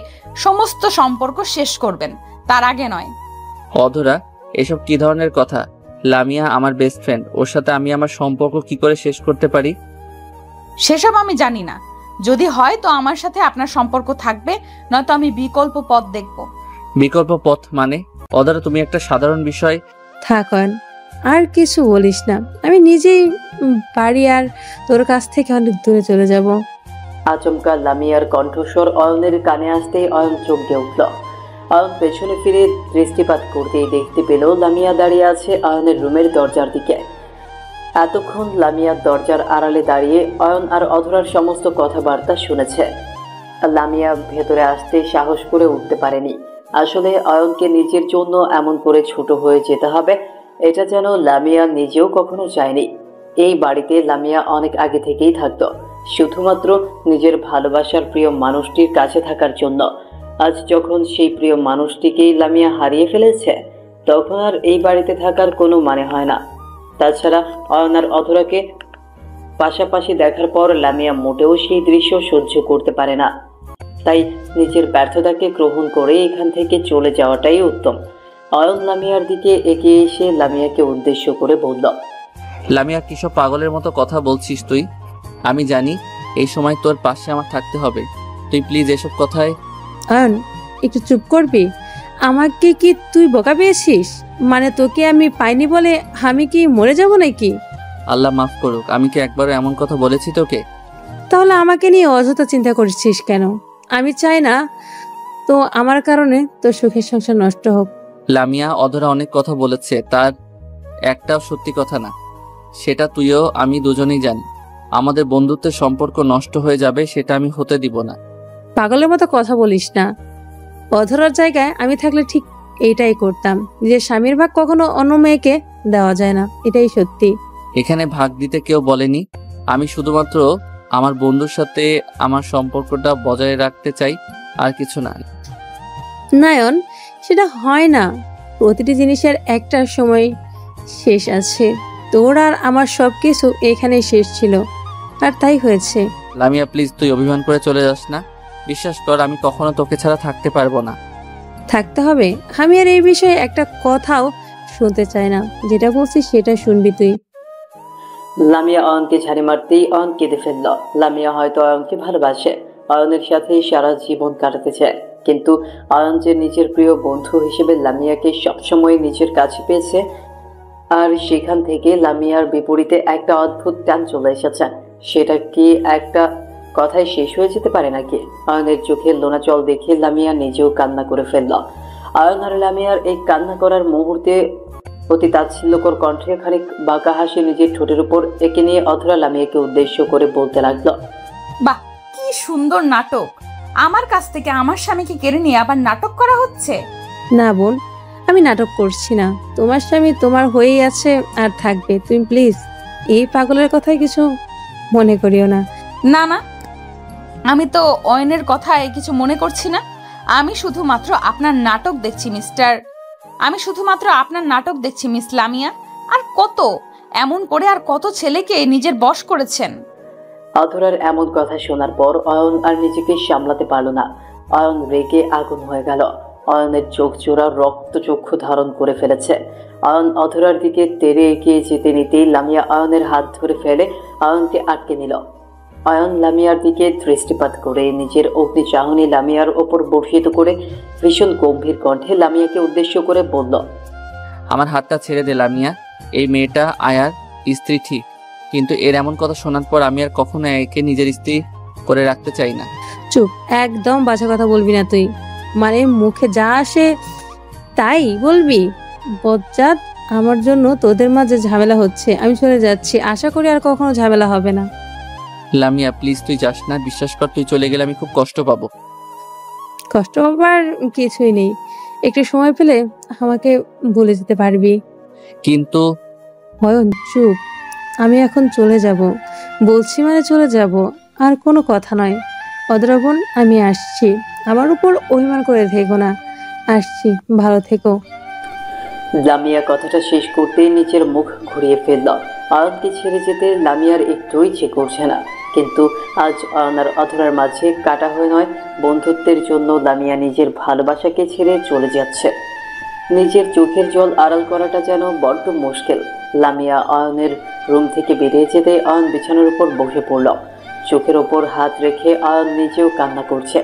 সমস্ত সম্পর্ক শেষ করবেন, তার আগে নয়। অধরা এসব কি ধরনের কথা? লামিয়া আমার বেস্ট ফ্রেন্ড, ওর সাথে আমি আমার সম্পর্ক কি করে শেষ করতে পারি? সেসব আমি জানি না। যদি হয় তো আমার সাথে আপনার সম্পর্ক থাকবে, নয়তো আমি বিকল্প পথ দেখব। বিকল্প পথ মানে? অধরা তুমি একটা সাধারণ বিষয়। থাক অয়ন, আর কিছু বলিস না। আমি নিজেই বাড়ি আর তোর কাছ থেকে অনেক দূরে চলে যাব। আচমকা লামিয়ার কণ্ঠস্বর অয়নের কানে আসতেই অয়ন চমকে উঠল। অয়ন পেছনে ফিরে দৃষ্টিপাত করতেই দেখতে পেল লামিয়া দাঁড়িয়ে আছে অয়নের রুমের দরজার দিকে। এতক্ষণ লামিয়ার দরজার আড়ালে দাঁড়িয়ে অয়ন আর অধরার সমস্ত কথাবার্তা শুনেছে। লামিয়া ভেতরে আসতে সাহস করে উঠতে পারেনি। আসলে অয়নকে নিজের জন্য এমন করে ছোট হয়ে যেতে হবে, এটা যেন লামিয়া নিজেও কখনো চায়নি। এই বাড়িতে লামিয়া অনেক আগে থেকেই থাকতো, শুধুমাত্র নিজের ভালোবাসার প্রিয় মানুষটির কাছে থাকার জন্য। আজ যখন সেই প্রিয় মানুষটিকেই লামিয়া হারিয়ে ফেলেছে, তখন আর এই বাড়িতে থাকার কোনো মানে হয় না। তাছাড়া অয়ন আর অধরাকে পাশাপাশি দেখার পর লামিয়া মোটেও সেই দৃশ্য সহ্য করতে পারে না। তাই নিজের ব্যর্থতাকে গ্রহণ করে এখান থেকে চলে যাওয়াটাই উত্তম। অয়ন লামিয়ার দিকে এগিয়ে এসে লামিয়াকে উদ্দেশ্য করে বলল, লামিয়া কিসব পাগলের মতো কথা বলছিস তুই? আমি জানি এই সময় তোর পাশে আমার থাকতে হবে, তুই প্লিজ এসব কথায়। অয়ন, একটু চুপ করবি? আমাকে কি তুই বোকা পেয়েছিস? মানে তোকে আমি পাইনি বলে আমি কি মরে যাব নাকি? আল্লাহ মাফ করুক, আমি কি একবারও এমন কথা বলেছি তোকে? তাহলে আমাকে নিয়ে অযথা চিন্তা করছিস কেন? আমি চাই না তো আমার কারণে তোর সুখের সংসার নষ্ট হোক। লামিয়া অধরা অনেক কথা বলেছে, তার একটাও সত্যি কথা না। সেটা তুইও আমি দুজনেই জানি। আমাদের বন্ধুত্বের সম্পর্ক নষ্ট হয়ে যাবে, সেটা আমি হতে দিব না। পাগলের মতো কথা বলিস না। অধরার জায়গায় আমি থাকলে ঠিক এইটাই করতাম। নিজের স্বামীর ভাগ কখনো অন্য মেয়েকে দেওয়া যায় না, এটাই সত্যি। এখানে ভাগ দিতে কেউ বলেনি। আমি শুধুমাত্র আমার বন্ধুর সাথে আমার সম্পর্কটা বজায় রাখতে চাই, আর কিছু না। নয়ন, সেটা হয় না। প্রতিটি জিনিসের একটা সময় শেষ আছে। তোর আর আমার সবকিছু এখানেই শেষ ছিল, আর তাই হয়েছে। লামিয়া প্লিজ, তুই অভিমান করে চলে যাস না। বিশ্বাস কর, আমি কখনো তোকে ছাড়া থাকতে পারবো না। থাকতে হবে? আমি আর এই বিষয়ে একটা কথাও শুনতে চাই না। যেটা বলছিস সেটা শুনবি তুই। লামিয়া অয়নকে ঝাড়ি মারতেই অয়ন কেঁদে ফেলল। লামিয়া হয়তো অয়নকে ভালোবাসে, অয়নের সাথেই সারা জীবন কাটাতে চায়, কিন্তু অয়ন যে নিজের প্রিয় বন্ধু হিসেবে লামিয়াকে সবসময় নিজের কাছে পেয়েছে, আর সেখান থেকে লামিয়ার বিপরীতে একটা অদ্ভুত টান চলে এসেছে। সেটা কি একটা কথায় শেষ হয়ে যেতে পারে নাকি? অয়নের চোখে লোনা জল দেখে লামিয়া নিজেও কান্না করে ফেলল। অয়ন আর লামিয়ার এই কান্না করার মুহূর্তে অতি তাচ্ছিল্যকর কণ্ঠে খানিক বাঁকা হাসি নিজের ঠোঁটের উপর এঁকে নিয়ে অধরা লামিয়াকে উদ্দেশ্য করে বলতে লাগলো, বাহ, কি সুন্দর নাটক! আমার কাছ থেকে আমার স্বামীকে কেড়ে নিয়ে আবার নাটক করা হচ্ছে। না বোন, আমি নাটক করছি না। তোমার স্বামী তোমার হয়েই আছে আর থাকবে। তুমি প্লিজ এই পাগলের কথায় কিছু মনে করিও না। না না, আমি তো অয়নের কথায় কিছু মনে করছি না। আমি শুধুমাত্র আপনার নাটক দেখছি মিস লামিয়া। আর কত এমন করে আর কত ছেলেকে নিজের বশ করেছেন। অধরার এমন কথা শোনার পর অয়ন আর নিজেকে সামলাতে পারল না। অয়ন রেগে আগুন হয়ে গেল। অয়নের চোখ জোড়া রক্ত চক্ষু ধারণ করে ফেলেছে। অয়ন অধরার দিকে তেড়ে এগিয়ে যেতে নিতেই লামিয়া অয়নের হাত ধরে ফেলে অয়নকে আটকে নিল। অয়ন লামিয়ার দিকে দৃষ্টিপাত করে নিজের অগ্নি চাহনি লামিয়ার ওপর বর্ষিত করে ভীষণ গম্ভীর কণ্ঠে লামিয়াকে উদ্দেশ্য করে বলল, আমার হাতটা ছেড়ে দে লামিয়া। এই মেয়েটা আয়ার স্ত্রী ঠিক, কিন্তু এর এমন কথা শোনার পর আমি আর কখনো একে নিজের স্ত্রী করে রাখতে চাই না। চুপ, একদম বাজে কথা বলবি না তুই। মানে মুখে যা আসে তাই বলবি? বজ্জাত, আমার জন্য তোদের মাঝে ঝামেলা হচ্ছে। আমি চলে যাচ্ছি, আশা করি আর কখনো ঝামেলা হবে না। লামিয়া প্লিজ, তুই যাস না। বিশ্বাস কর, তুই চলে গেলে আমি খুব কষ্ট পাবো। কষ্ট হবার কিছুই নেই। একটু সময় পেলে আমাকে ভুলে যেতে পারবি। কিন্তু অয়ন চুপ, আমি এখন চলে যাব। বলছি মানে চলে যাব, আর কোনো কথা নয়। অধরা বোন, আমি আসছি। আমার উপর অভিমান করে থেকো না। আসছি, ভালো থেকো। লামিয়া কথাটা শেষ করতেই নিচের মুখ ঘুরিয়ে ফেলল। অয়নকে ছেড়ে যেতে লামিয়ার একটু ইচ্ছে করছে না, কিন্তু আজ অয়ন আর অধরার মাঝে কাটা হয়ে নয়, বন্ধুত্বের জন্য লামিয়া নিজের ভালোবাসাকে ছেড়ে চলে যাচ্ছে। নিজের চোখের জল আড়াল করাটা যেন বড্ড মুশকিল। লামিয়া অয়নের রুম থেকে বেরিয়ে যেতে অয়ন বিছানার উপর বসে পড়ল। চোখের ওপর হাত রেখে অয়ন নিজেও কান্না করছে।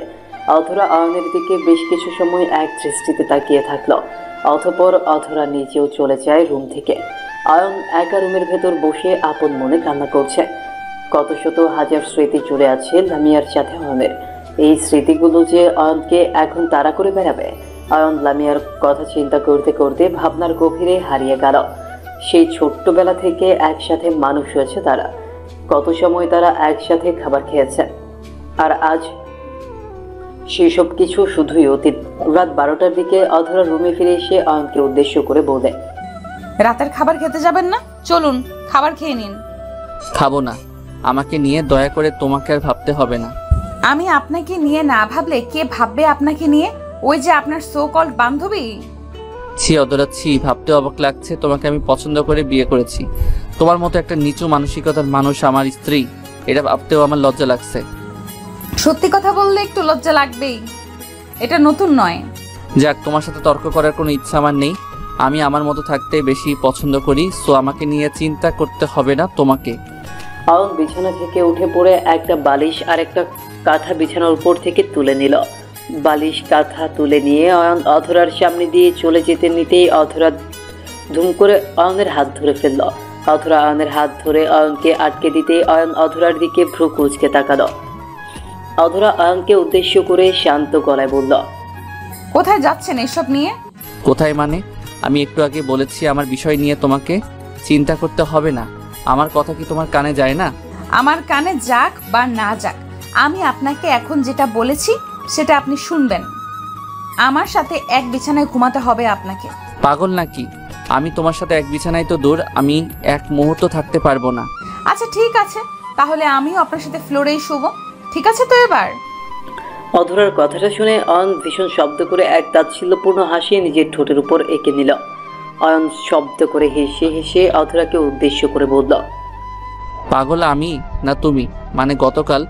অধরা অয়নের দিকে বেশ কিছু সময় এক দৃষ্টিতে তাকিয়ে থাকলো। অতঃপর অধরা নিজেও চলে যায় রুম থেকে। অয়ন একা রুমের ভেতর বসে আপন মনে কান্না করছে। কত শত হাজার স্মৃতি জুড়ে আছে লামিয়ার সাথে অয়নের। এই স্মৃতিগুলো যে অয়নকে এখন তাড়া করে বেড়াবে। অয়ন লামিয়ার কথা চিন্তা করতে করতে ভাবনার গভীরে হারিয়ে গেল। সেই ছোট্টবেলা থেকে একসাথে মানুষ হয়েছে তারা। কত সময় তারা একসাথে খাবার খেয়েছে, আর আজ সেসব কিছু শুধুই অতীত। রাত 12টার দিকে অধরা রুমে ফিরে এসে অয়নকে উদ্দেশ্য করে বলে, রাতের খাবার খেতে যাবেন না? চলুন খাবার খেয়ে নিন। খাবো না। আমাকে নিয়ে দয়া করে তোমাকে আর ভাবতে হবে না। আমি আপনাকে নিয়ে না ভাবলে কে ভাববে আপনাকে নিয়ে? ওই যে আপনার সো কল্ড বান্ধবী। ছি অধরা, ছি, ভাবতে অবাক লাগছে। তোমাকে আমি পছন্দ করে বিয়ে করেছি। তোমার মতো একটা নিচু মানসিকতার মানুষ আমার স্ত্রী, এটা ভাবতেও আমার লজ্জা লাগছে। সত্যি কথা বললে একটু লজ্জা লাগবেই, এটা নতুন নয়। যাক, তোমার সাথে তর্ক করার কোনো ইচ্ছা আমার নেই। আমি আমার মতো থাকতে বেশি পছন্দ করি, সো আমাকে নিয়ে চিন্তা করতে হবে না তোমাকে। অয়ন বিছানা থেকে উঠে পড়ে একটা বালিশ আর একটা কাঁথা বিছানার উপর থেকে তুলে নিল। বালিশ কাঁথা তুলে নিয়ে অয়ন অধরার সামনে দিয়ে চলে যেতে নিতেই অধরা ধুম করে অয়নের হাত ধরে ফেলল। অধরা অয়নের হাত ধরে অয়নকে আটকে দিতে অয়ন অধরার দিকে ভ্রু কুঁচকে তাকালো। অধরা অয়নকে উদ্দেশ্য করে শান্ত গলায় বলল, কোথায় যাচ্ছেন এসব নিয়ে? কোথায় মানে? আমি একটু আগে বলেছি আমার বিষয় নিয়ে তোমাকে চিন্তা করতে হবে না। আমার কথা কি তোমার কানে যায় না? আমার কানে যাক বা না যাক, আমি আপনাকে এখন যেটা বলেছি সেটা আপনি শুনবেন। আমার সাথে এক বিছানায় ঘুমাতে হবে আপনাকে। পাগল নাকি? আমি তোমার সাথে এক বিছানায় তো দূর, আমি এক মুহূর্ত থাকতে পারবো না। আচ্ছা ঠিক আছে, তাহলে আমিও আপনার সাথে ফ্লোরেই শুব। ঠিক আছে তো এবার? অধরার কথাটা শুনে অয়ন ভীষণ শব্দ করে এক তাচ্ছিল্যপূর্ণ হাসি নিজের ঠোঁটের উপর এঁকে নিল। অয়ন শব্দ করে হেসে হেসে অধরাকে উদ্দেশ্য করে বলল, পাগল আমি না তুমি? মানে গতকাল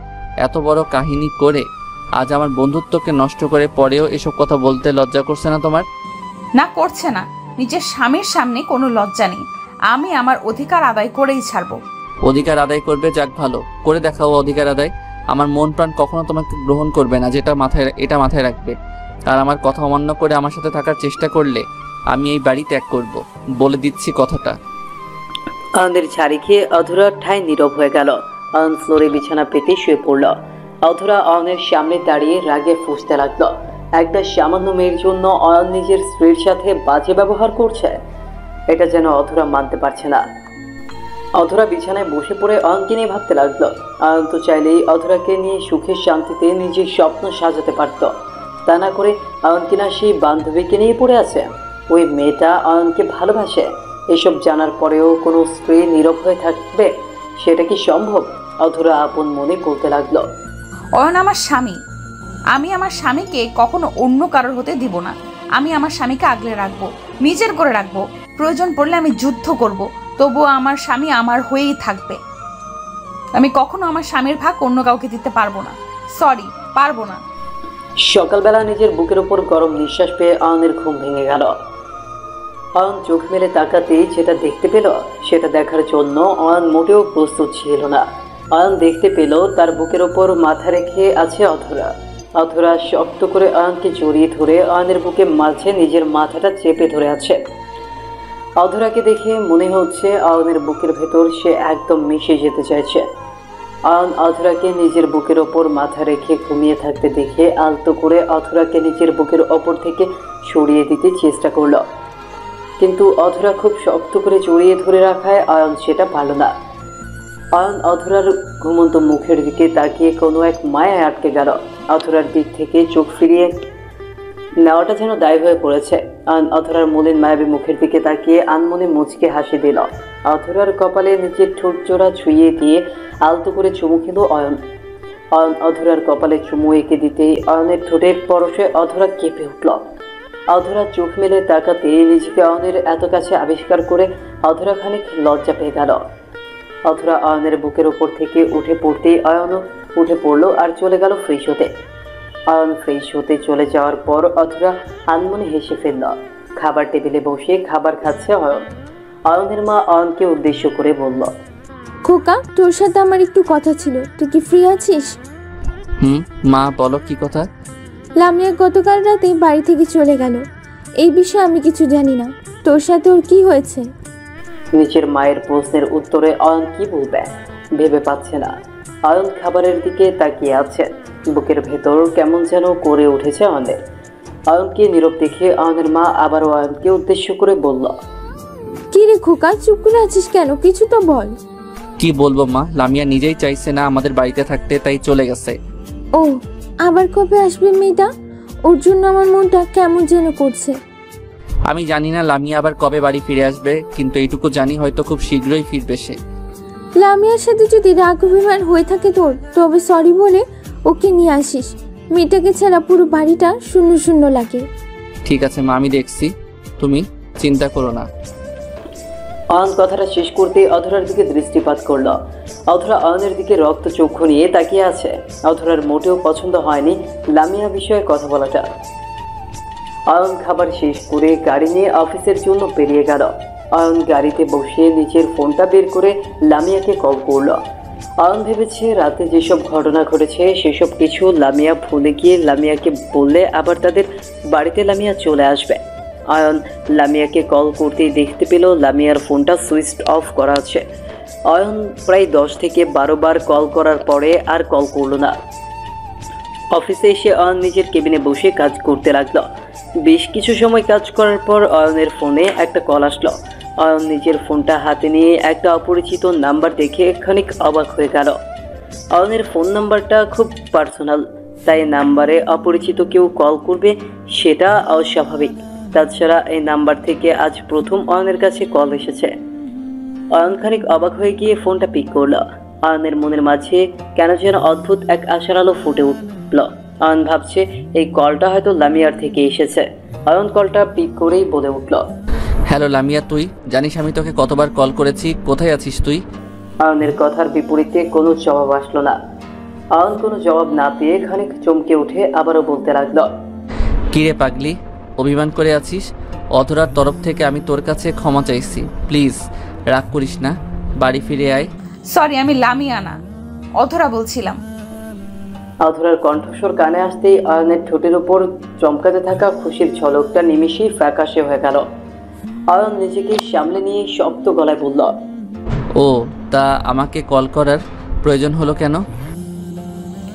এত বড় কাহিনী করে আজ আমার বন্ধুত্বকে নষ্ট করে পরেও এসব কথা বলতে লজ্জা করছে না তোমার? না, করছে না। নিজের স্বামীর সামনে কোনো লজ্জা নেই। আমি আমার অধিকার আদায় করেই ছাড়বো। অধিকার আদায় করবে, যাক ভালো করে দেখাও অধিকার আদায়। আমার মন প্রাণ কখনো তোমাকে গ্রহণ করবে না, এটা মাথায় রাখবে। আর আমার কথা অমান্য করে আমার সাথে থাকার চেষ্টা করলে আমি এই বাড়ি ত্যাগ করব, বলে দিচ্ছি কথাটা। অয়নের ঝাড়ি খেয়ে অধরা ঠায় নীরব হয়ে গেল। অয়ন ফ্লোরে বিছানা পেতে শুয়ে পড়ল। অধরা অয়নের সামনে দাঁড়িয়ে রাগে ফুঁসতে লাগলো। একটা সামান্য মেয়ের জন্য অয়ন নিজের স্ত্রীর সাথে বাজে ব্যবহার করছে, এটা যেন অধরা মানতে পারছে না। অধরা বিছানায় বসে পড়ে অয়নকে নিয়ে ভাবতে লাগলো। অয়ন তো চাইলেই অধরাকে নিয়ে সুখের শান্তিতে নিজের স্বপ্ন সাজাতে পারত, তা না করে অয়ন কিনা সেই বান্ধবীকে নিয়ে পড়ে আছে। ওই মেয়েটা অয়নকে ভালোবাসে, এসব জানার পরেও কোনো স্ত্রী নীরব হয়ে থাকবে? সেটা কি সম্ভব? অধরা আপন মনে বলতে লাগলো, অয়ন আমার স্বামী, আমি আমার স্বামীকে কখনো অন্য কারোর হতে দিব না। আমি আমার স্বামীকে আগলে রাখবো, নিজের করে রাখবো। প্রয়োজন পড়লে আমি যুদ্ধ করব, তবুও আমার স্বামী আমার হয়েই থাকবে। আমি কখনো আমার স্বামীর ভাগ অন্য কাউকে দিতে পারবো না। সরি, পারবো না। সকালবেলা নিজের বুকের উপর গরম নিঃশ্বাস পেয়ে অয়নের ঘুম ভেঙে গেল। অয়ন চোখ মেলে তাকাতেই যেটা দেখতে পেল, সেটা দেখার জন্য অয়ন মোটেও প্রস্তুত ছিল না। অয়ন দেখতে পেল তার বুকের ওপর মাথা রেখে আছে অধরা। অধরা শক্ত করে অয়নকে জড়িয়ে ধরে অয়নের বুকে মাঝে নিজের মাথাটা চেপে ধরে আছে। অধরাকে দেখে মনে হচ্ছে অয়নের বুকের ভেতর সে একদম মিশে যেতে চাইছে। অয়ন অধরাকে নিজের বুকের ওপর মাথা রেখে ঘুমিয়ে থাকতে দেখে আলতো করে অধরাকে নিজের বুকের ওপর থেকে সরিয়ে দিতে চেষ্টা করলো, কিন্তু অধরা খুব শক্ত করে জড়িয়ে ধরে রাখায় অয়ন সেটা পারল না। অয়ন অধরার ঘুমন্ত মুখের দিকে তাকিয়ে কোনো এক মায়ায় আটকে গেল। অধরার দিক থেকে চোখ ফিরিয়ে নেওয়াটা যেন দায় হয়ে পড়েছে। অয়ন অধরার মলিন মায়াবী মুখের দিকে তাকিয়ে আনমনে মুচকে হাসি দিল। অধরার কপালে নিচের ঠোঁট জোড়া ছুঁয়ে দিয়ে আলতো করে চুমু খেল অয়ন। অয়ন অধরার কপালে চুমু এঁকে দিতেই অয়নের ঠোঁটের পরশে অধরা কেঁপে উঠল। অধরা চোখ মেলে তাকাতে নিজেকে অয়নের এত কাছে আবিষ্কার করে অধরা খানিক লজ্জা পেয়ে গেল। অধরা অয়নের বুকের ওপর থেকে উঠে পড়তেই অয়নও উঠে পড়লো আর চলে গেল ফ্রেশ হতে। অয়ন ফ্রেশ হতে চলে যাওয়ার পর অধরা আনমনে হেসে ফেলল। খাবার টেবিলে বসে খাবার খাচ্ছে অয়ন। অয়নের মা অয়নকে উদ্দেশ্য করে বলল, খোকা, তোর সাথে আমার একটু কথা ছিল, তুই কি ফ্রি আছিস? মা বলো, কি কথা? লামিয়া গতকাল রাতে বাড়ি থেকে চলে গেল। এই বিষয়ে আমি কিছু জানি না, তোর সাথে ওর কি হয়েছে? নিজের মায়ের প্রশ্নের উত্তরে অয়ন কি বলবে ভেবে পাচ্ছে না। অয়ন খাবারের দিকে তাকিয়ে আছে, বুকের ভেতর কেমন যেন করে উঠেছে অয়নের। অয়নকে নীরব দেখে অয়নের মা আবারও অয়নকে উদ্দেশ্য করে বলল, কি রে খোকা, চুপ করে আছিস কেন? কিছু তো বল। কি বলবো মা, লামিয়া নিজেই চাইছে না আমাদের বাড়িতে থাকতে, তাই চলে গেছে। ও, আবার কবে আসবে মেয়েটা? ওর জন্য আমার মনটা কেমন যেন করছে। আমি জানি না লামিয়া আবার কবে বাড়ি ফিরে আসবে, কিন্তু এইটুকু জানি হয়তো খুব শীঘ্রই ফিরবে সে। লামিয়ার সাথে যদি রাগ অভিমান হয়ে থাকে তোর, তবে সরি বলে ওকে নিয়ে আসিস। মেয়েটাকে ছাড়া পুরো বাড়িটা শূন্য শূন্য লাগে। ঠিক আছে মা, আমি দেখছি, তুমি চিন্তা করো না। অয়ন কথাটা শেষ করতে অধরার দিকে দৃষ্টিপাত করল। অধরা অয়নের দিকে রক্ত চক্ষু নিয়ে তাকিয়ে আছে। অধরার মোটেও পছন্দ হয়নি লামিয়া বিষয়ে কথা বলাটা। অয়ন খাবার শেষ করে গাড়ি নিয়ে অফিসের জন্য বেরিয়ে গেল। অয়ন গাড়িতে বসে নিজের ফোনটা বের করে লামিয়াকে কল করল। অয়ন ভেবেছে রাতে যেসব ঘটনা ঘটেছে সেসব কিছু লামিয়া ভুলে গিয়ে লামিয়াকে বললে আবার তাদের বাড়িতে লামিয়া চলে আসবে। অয়ন লামিয়াকে কল করতেই দেখতে পেল লামিয়ার ফোনটা সুইচ অফ করা আছে। অয়ন প্রায় 10 থেকে 12 বার কল করার পরে আর কল করলো না। অফিসে এসে অয়ন নিজের কেবিনে বসে কাজ করতে লাগলো। বেশ কিছু সময় কাজ করার পর অয়নের ফোনে একটা কল আসলো। অয়ন নিজের ফোনটা হাতে নিয়ে একটা অপরিচিত নাম্বার দেখে খানিক অবাক হয়ে গেল। অয়নের ফোন নাম্বারটা খুব পার্সোনাল, তাই নাম্বারে অপরিচিত কেউ কল করবে সেটা অস্বাভাবিক। তাছাড়া এই নাম্বার থেকে আজ প্রথম অয়নের কাছে কল এসেছে। অয়ন খানিক অবাক হয়ে গিয়ে ফোনটা পিক করলো। অয়নের মনের মাঝে কেন যেন অদ্ভুত এক আশার আলো ফুটে উঠল। অয়ন ভাবছে এই কলটা হয়তো লামিয়ার থেকে এসেছে। অয়ন কলটা পিক করেই বলে উঠল, হ্যালো লামিয়া, তুই জানিস আমি তোকে কতবার কল করেছি, কোথায় আছিস তুই? অয়নের কথার বিপরীতে কোনো জবাব আসলো না। অয়ন কোনো জবাব না পেয়ে খানিক চমকে উঠে আবারও বলতে লাগলো, কিরে পাগলি, অভিমান করে আছিস? অধরার তরফ থেকে আমি তোর কাছে ক্ষমা চাইছি, প্লিজ রাগ করিস না, বাড়ি ফিরে আয়। সরি, আমি লামিয়া না, অধরা বলছিলাম। অধরার কণ্ঠস্বর কানে আসতেই অয়নের ঠোঁটের উপর চমকাতে থাকা খুশির ঝলকটা নিমিষেই ফ্যাকাশে হয়ে গেল। অয়ন নিজেকে সামলে নিয়ে শক্ত গলায় বলল, ও তা আমাকে কল করার প্রয়োজন হলো কেন?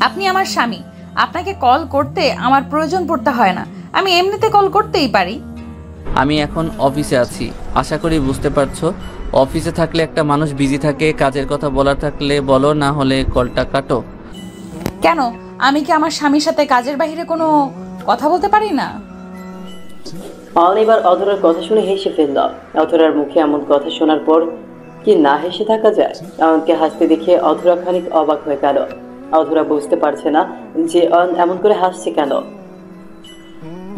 আপনি আমার স্বামী, আপনাকে কল করতে আমার প্রয়োজন পড়তে হয় না, আমি এমনিতে কল করতেই পারি। আমি এখন অফিসে আছি, আশা করি বুঝতে পারছো। অফিসে থাকলে একটা মানুষ বিজি থাকে, কাজের কথা বলার থাকলে বলো, না হলে কলটা কাটো। কেন, আমি কি আমার স্বামীর সাথে কাজের বাইরে কোনো কথা বলতে পারি না? অয়ন এবার অধরার কথা শুনে হেসে ফেলল। অধরার মুখে এমন কথা শোনার পর কি না হেসে থাকা যায়? অয়নকে হাসতে দেখে অধরা খানিক অবাক হয়ে গেল। অধরা বুঝতে পারছে না যে অয়ন এমন করে হাসছে কেন।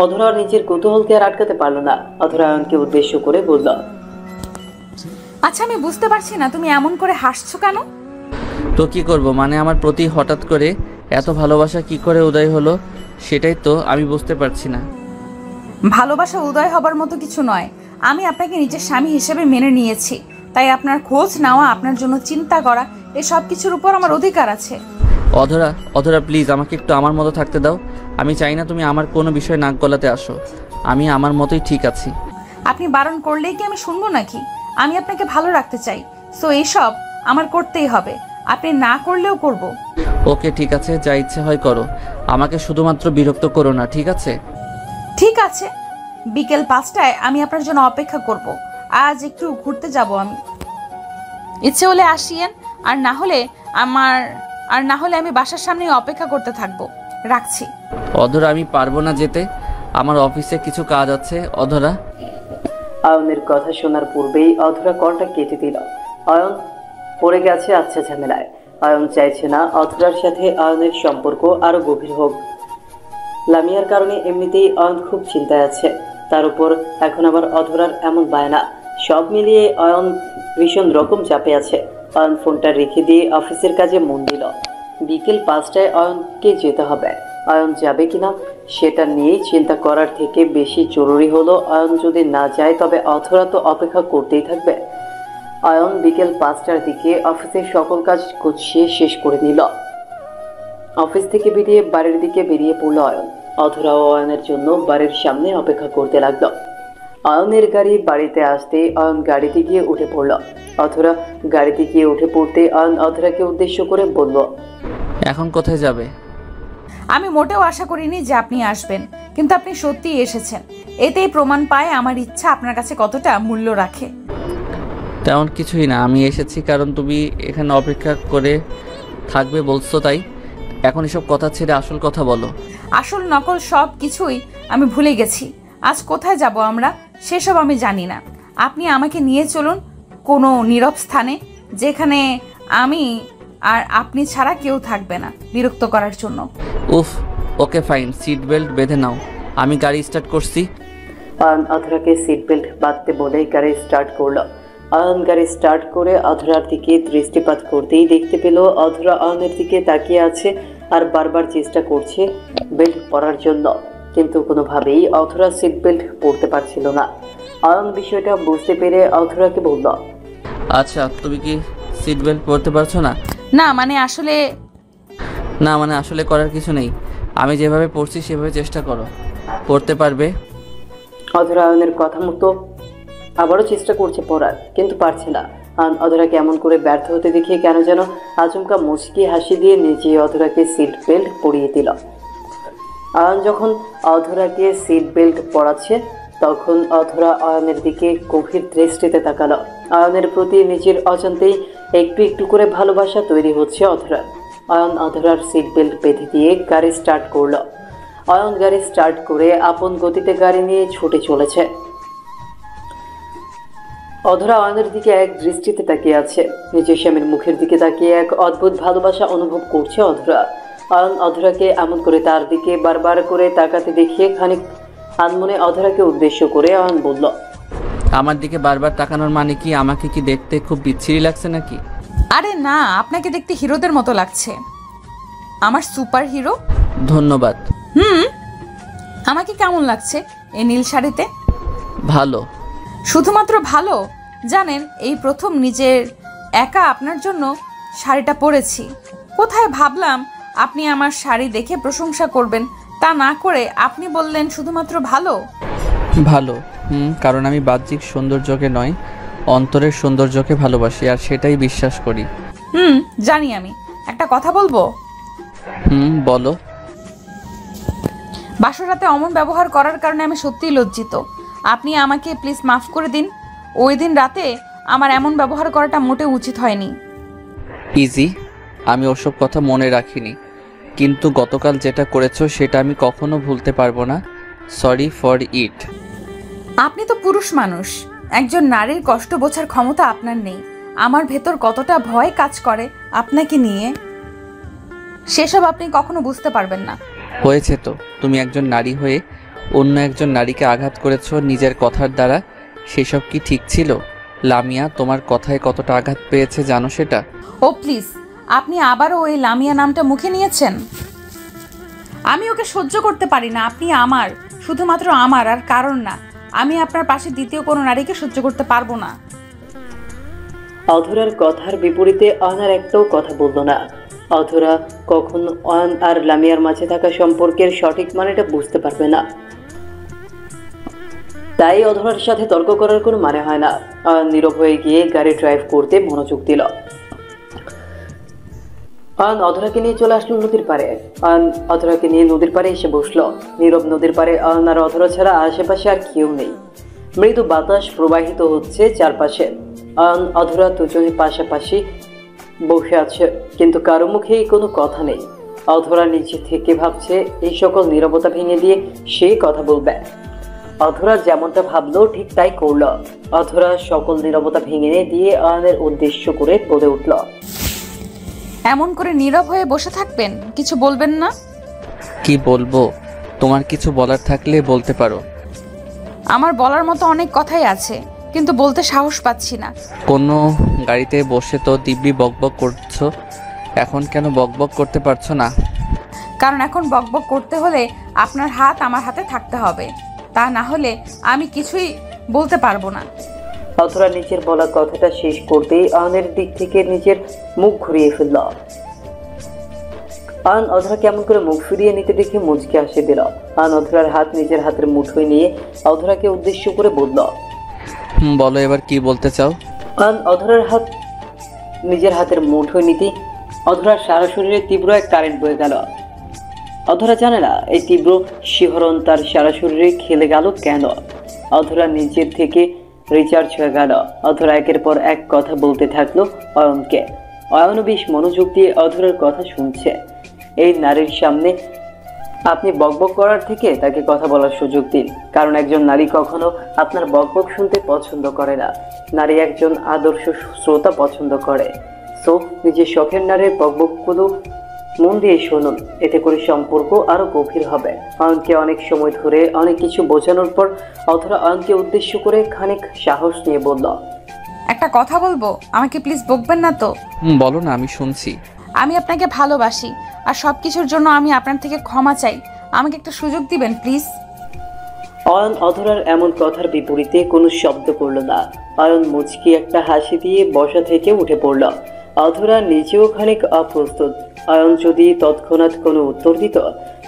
অধরা নিজের কৌতূহলকে আর আটকাতে পারল না। অধরা অয়নকে উদ্দেশ্য করে বলল, আচ্ছা, আমি বুঝতে পারছি না তুমি এমন করে হাসছো কেন? তো কি করব, মানে আমার প্রতি হঠাৎ করে এত ভালোবাসা কি করে উদয় হলো সেটাই তো আমি বুঝতে পারছি না। ভালোবাসা উদয় হবার মতো কিছু নয়। আমি আপনাকে নিজের স্বামী হিসেবে মেনে নিয়েছি, তাই আপনার খোঁজ নেওয়া, আপনার জন্য চিন্তা করা, এই সব কিছুর উপর আমার অধিকার আছে। অধরা, অধরা প্লিজ আমাকে একটু আমার মতো থাকতে দাও। আমি চাই না তুমি আমার কোনো বিষয়ে নাক গলাতে আসো। আমি আমার মতোই ঠিক আছি। আপনি বারণ করলেই কি আমি শুনবো নাকি? আমি আপনাকে ভালো রাখতে চাই, সো এইসব আমার করতেই হবে, আপনি না করলেও করব। ওকে ঠিক আছে, যা ইচ্ছে হয় করো, আমাকে শুধুমাত্র বিরক্ত করো না, ঠিক আছে? ঠিক আছে, বিকেল 5টায় আমি আপনার জন্য অপেক্ষা করব। আজ একটু ঘুরতে যাব আমি, ইচ্ছে হলে আসিয়েন, আর না হলে আমি বাসার সামনে অপেক্ষা করতে থাকবো। রাখছি। অধরা আমি পারবো না যেতে, আমার অফিসে কিছু কাজ আছে। অধরা। অয়নের কথা শোনার পূর্বেই অধরা কলটা কেটে দিল। অয়ন পড়ে গেছে আচ্ছা ঝামেলায়। অয়ন চাইছে না অধরার সাথে অয়নের সম্পর্ক আরো গভীর হোক। লামিয়ার কারণে এমনিতেই অয়ন খুব চিন্তায় আছে, তার উপর এখন আবার অধরার এমন বায়না। সব মিলিয়ে অয়ন ভীষণ রকম চাপে আছে। অয়ন ফোনটা রেখে দিয়ে অফিসের কাজে মন দিল। বিকেল 5টায় অয়নকে যেতে হবে। অয়ন যাবে কিনা সেটা নিয়েই চিন্তা করার থেকে বেশি জরুরি হলো অয়ন যদি না যায় তবে অধরা তো অপেক্ষা করতেই থাকবে। অয়ন বিকেল 5টার দিকে অফিসের সকল কাজ গুছিয়ে শেষ করে নিল। অফিস থেকে বেরিয়ে বাড়ির দিকে বেরিয়ে পড়ল অয়ন। অধরা ও অয়নের জন্য বাড়ির সামনে অপেক্ষা করতে লাগলো। অয়নের গাড়ি বাড়িতে আসতে অয়ন গাড়িতে গিয়ে উঠে পড়ল। অধরা গাড়িতে গিয়ে উঠে পড়তে অয়ন অধরাকে উদ্দেশ্য করে বলল, এখন কোথায় যাবে? আমি মোটেও আশা করিনি যে আপনি আসবেন, কিন্তু আপনি সত্যিই এসেছেন। এতেই প্রমাণ পায় আমার ইচ্ছা আপনার কাছে কতটা মূল্য রাখে। তেমন কিছুই না, আমি এসেছি কারণ তুমি এখানে অপেক্ষা করে থাকবে বলছো, তাই। এখন এসব কথা ছেড়ে আসল কথা বলো। আসল নকল সব কিছুই আমি ভুলে গেছি। আজ কোথায় যাব আমরা সেসব আমি জানি না। আপনি আমাকে নিয়ে চলুন কোনো নীরব স্থানে, যেখানে আমি আর আপনি ছাড়া কেউ থাকবে না বিরক্ত করার জন্য। উফ, ওকে ফাইন, সিট বেল্ট বেঁধে নাও, আমি গাড়ি স্টার্ট করছি। অয়ন অধরাকে সিট বেল্ট বাঁধতে বলে গাড়ি স্টার্ট করলো। অয়ন গাড়ি স্টার্ট করে অধরার দিকে দৃষ্টিপাত করতেই দেখতে পেল অধরা অয়নের দিকে তাকিয়ে আছে আর বারবার চেষ্টা করছে বেল্ট পরার জন্য, কিন্তু কোনোভাবেই অধরা সিট বেল্ট পরতে পারছিল না। অয়ন বিষয়টা বুঝতে পেরে অধরাকে বলল, আচ্ছা তুমি কি সিট বেল্ট পরতে পারছো না? না মানে আসলে করার কিছু নেই, আমি যেভাবে পড়ছি সেভাবে চেষ্টা করো, পড়তে পারবে। অধরা অয়নের কথা মতো আবারও চেষ্টা করছে পড়ার, কিন্তু পারছে না। অধরাকে এমন করে ব্যর্থ হতে দেখে কেন যেন আচমকা মুচকি হাসি দিয়ে নিজে অধরাকে সিট বেল্ট পরিয়ে দিল। অয়ন যখন অধরাকে সিট বেল্ট পরাচ্ছে তখন অধরা অয়নের দিকে গভীর দৃষ্টিতে তাকালো। অয়নের প্রতি নিজের অজান্তেই একটু একটু করে ভালোবাসা তৈরি হচ্ছে অধরার। অয়ন অধরার সিট বেল্ট বেঁধে দিয়ে গাড়ি স্টার্ট করলো। অয়ন গাড়ি স্টার্ট করে আপন গতিতে গাড়ি নিয়ে ছুটে চলেছে। অধরা অয়নের দিকে এক দৃষ্টিতে তাকিয়ে আছে। নিজের স্বামীর মুখের দিকে তাকিয়ে এক অদ্ভুত ভালোবাসা অনুভব করছে অধরা। অয়ন অধরাকে এমন করে তার দিকে বারবার করে তাকাতে দেখিয়ে খানিক আনমনে অধরাকে উদ্দেশ্য করে অয়ন বলল, আমার দিকে বারবার তাকানোর মানে কি? আমাকে কি দেখতে খুব বিচ্ছিরি লাগছে নাকি? আরে না, আপনাকে দেখতে হিরোদের মতো লাগছে। আমার সুপার হিরো। ধন্যবাদ। আমাকে কেমন লাগছে এই নীল শাড়িতে? ভালো। শুধুমাত্র ভালো? জানেন, এই প্রথম নিজের একা আপনার জন্য শাড়িটা পরেছি। কোথায় ভাবলাম আপনি আমার শাড়ি দেখে প্রশংসা করবেন, তা না করে আপনি বললেন শুধুমাত্র ভালো। ভালো, কারণ আমি বাহ্যিক সৌন্দর্যকে নয়, অন্তরের সৌন্দর্যকে ভালোবাসি, আর সেটাই বিশ্বাস করি। জানি। আমি একটা কথা বলবো? বলো। বাসর রাতে অমন ব্যবহার করার কারণে আমি সত্যিই লজ্জিত। আপনি আমাকে প্লিজ মাফ করে দিন। ওই দিন রাতে আমার এমন ব্যবহার করাটা মোটেও উচিত হয়নি। ইজি, আমি ওসব কথা মনে রাখিনি, কিন্তু গতকাল যেটা করেছো সেটা আমি কখনো ভুলতে পারবো না। Sorry for it. আপনি তো পুরুষ মানুষ, একজন নারীর কষ্ট বোঝার ক্ষমতা আপনার নেই। আমার ভেতর কতটা ভয় কাজ করে আপনাকে নিয়ে, সেসব আপনি কখনো বুঝতে পারবেন না। হয়েছে তো, তুমি একজন নারী হয়ে অন্য একজন নারীকে আঘাত করেছো নিজের কথার দ্বারা। সেসব কি ঠিক ছিল? লামিয়া তোমার কথায় কতটা আঘাত পেয়েছে জানো সেটা? ও প্লিজ, আপনি আবারও ওই লামিয়া নামটা মুখে নিয়েছেন। আমি ওকে সহ্য করতে পারি না। আপনি আমার, শুধুমাত্র আমার, আর কারণ না। আমি আপনার পাশে দ্বিতীয় কোনো নারীকে সহ্য করতে পারবো না। অধরার কথার বিপরীতে অয়ন একটাও কথা বলল না। অধরা কখনো অয়ন আর লামিয়ার মাঝে থাকা সম্পর্কের সঠিক মানেটা বুঝতে পারবে না, তাই অধরার সাথে তর্ক করার কোনো মানে হয় না। অয়ন নীরব হয়ে গিয়ে গাড়ি ড্রাইভ করতে মনোযোগ দিল। অয়ন অধরাকে নিয়ে চলে আসলো নদীর পাড়ে। অয়ন অধরাকে নিয়ে নদীর পাড়ে এসে বসলো। নীরব নদীর পাড়ে অয়ন আর অধরা ছাড়া আশেপাশে আর কেউ নেই। মৃদু বাতাস প্রবাহিত হচ্ছে চারপাশে। অয়ন অধরা দুজনে পাশাপাশি বসে আছে, কিন্তু কারো মুখেই কোনো কথা নেই। অধরা নিচে থেকে ভাবছে এই সকল নীরবতা ভেঙে দিয়ে সে কথা বলবে। অধরা যেমনটা ভাবলো ঠিক তাই করলো। অধরা সকল নীরবতা ভেঙে দিয়ে অয়নের উদ্দেশ্য করে বলে উঠল, এমন করে নীরব হয়ে বসে থাকবেন? কিছু বলবেন না? কি বলবো? তোমার কিছু বলার থাকলে বলতে পারো। আমার বলার মতো অনেক কথাই আছে, কিন্তু বলতে সাহস পাচ্ছি না। কোনো গাড়িতে বসে তো দিব্যি বকবক করছো, এখন কেন বকবক করতে পারছো না? কারণ এখন বকবক করতে হলে আপনার হাত আমার হাতে থাকতে হবে, তা না হলে আমি কিছুই বলতে পারবো না। অধরা নিজের বলা কথাটা শেষ করতেই অয়নের দিক থেকে নিজের মুখ ঘুরিয়ে ফেলল। অয়ন অধরা কেমন করে মুখ ফিরিয়ে নিতে দেখে মুচকে হাসি দিল। অয়ন অধরার হাত নিজের হাতের মুঠোয় নিয়ে অধরাকে উদ্দেশ্য করে বলল, বলো এবার কি বলতে চাও? অয়ন অধরার হাত নিজের হাতের মুঠোয় নিতে অধরার সারা শরীরে তীব্র এক কারেন্ট বয়ে গেল। অধরা জানে না এই তীব্র শিহরণ তার সারা শরীরে খেলে গেল কেন। অধরা নিজের থেকে রিচার্জ হয়ে গেল। অধরা একের পর এক কথা বলতে থাকলো অয়নকে। অয়নও বেশ মনোযোগ দিয়ে অধরার কথা শুনছে। এই নারীর সামনে আপনি বকবক করার থেকে তাকে কথা বলার সুযোগ দিন, কারণ একজন নারী কখনো আপনার বকবক শুনতে পছন্দ করে না। নারী একজন আদর্শ শ্রোতা পছন্দ করে। সো নিজের শখের নারীর বকবকগুলো মন দিয়ে শুনুন, এতে করে সম্পর্ক আরো গভীর হবে। অয়নকে অনেক সময় ধরে অনেক কিছু বোঝানোর পর অধরা অয়নকে উদ্দেশ্য করে খানিক সাহস নিয়ে বলল, একটা কথা বলবো, আমাকে প্লিজ বকবেন না তো? বলো না, আমি শুনছি। আমি আপনাকে ভালোবাসি, আর সব কিছুর জন্য আমি আপনার থেকে ক্ষমা চাই। আমাকে একটা সুযোগ দিবেন প্লিজ। অয়ন অধরার এমন কথার বিপরীতে কোনো শব্দ করল না। অয়ন মুচকি একটা হাসি দিয়ে বসা থেকে উঠে পড়ল। অধরা নিজেও খানিক অপ্রস্তুত। অয়ন যদি তৎক্ষণাৎ কোনো উত্তর দিত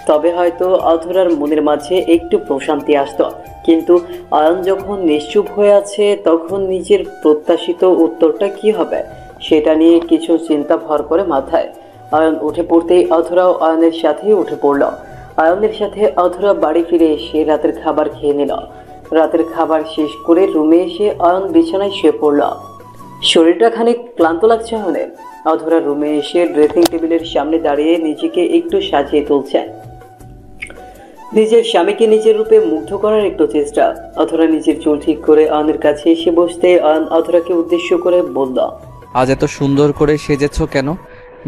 তবে হয়তো অধরার মনের মাঝে একটু প্রশান্তি আসত, কিন্তু অয়ন যখন নিশ্চুপ হয়ে আছে তখন নিজের প্রত্যাশিত উত্তরটা কি হবে সেটা নিয়ে কিছু চিন্তা ভর করে মাথায়। অয়ন উঠে পড়তেই অধরাও অয়নের সাথেই উঠে পড়ল। অয়নের সাথে অধরা বাড়ি ফিরে এসে রাতের খাবার খেয়ে নিল। রাতের খাবার শেষ করে রুমে এসে অয়ন বিছানায় শুয়ে পড়ল। শরীরটা খানিক ক্লান্ত লাগছে অয়নের। অধরা রুমে এসে ড্রেসিং টেবিলের সামনে দাঁড়িয়ে নিজেকে একটু সাজিয়ে তুলছে। নিজের স্বামীকে নিজের রূপে মুগ্ধ করার একটু চেষ্টা। অধরা নিজের চুল ঠিক করে অয়নের কাছে এসে বসতে অয়ন অধরাকে উদ্দেশ্য করে বলল, আজ এত সুন্দর করে সেজেছো কেন?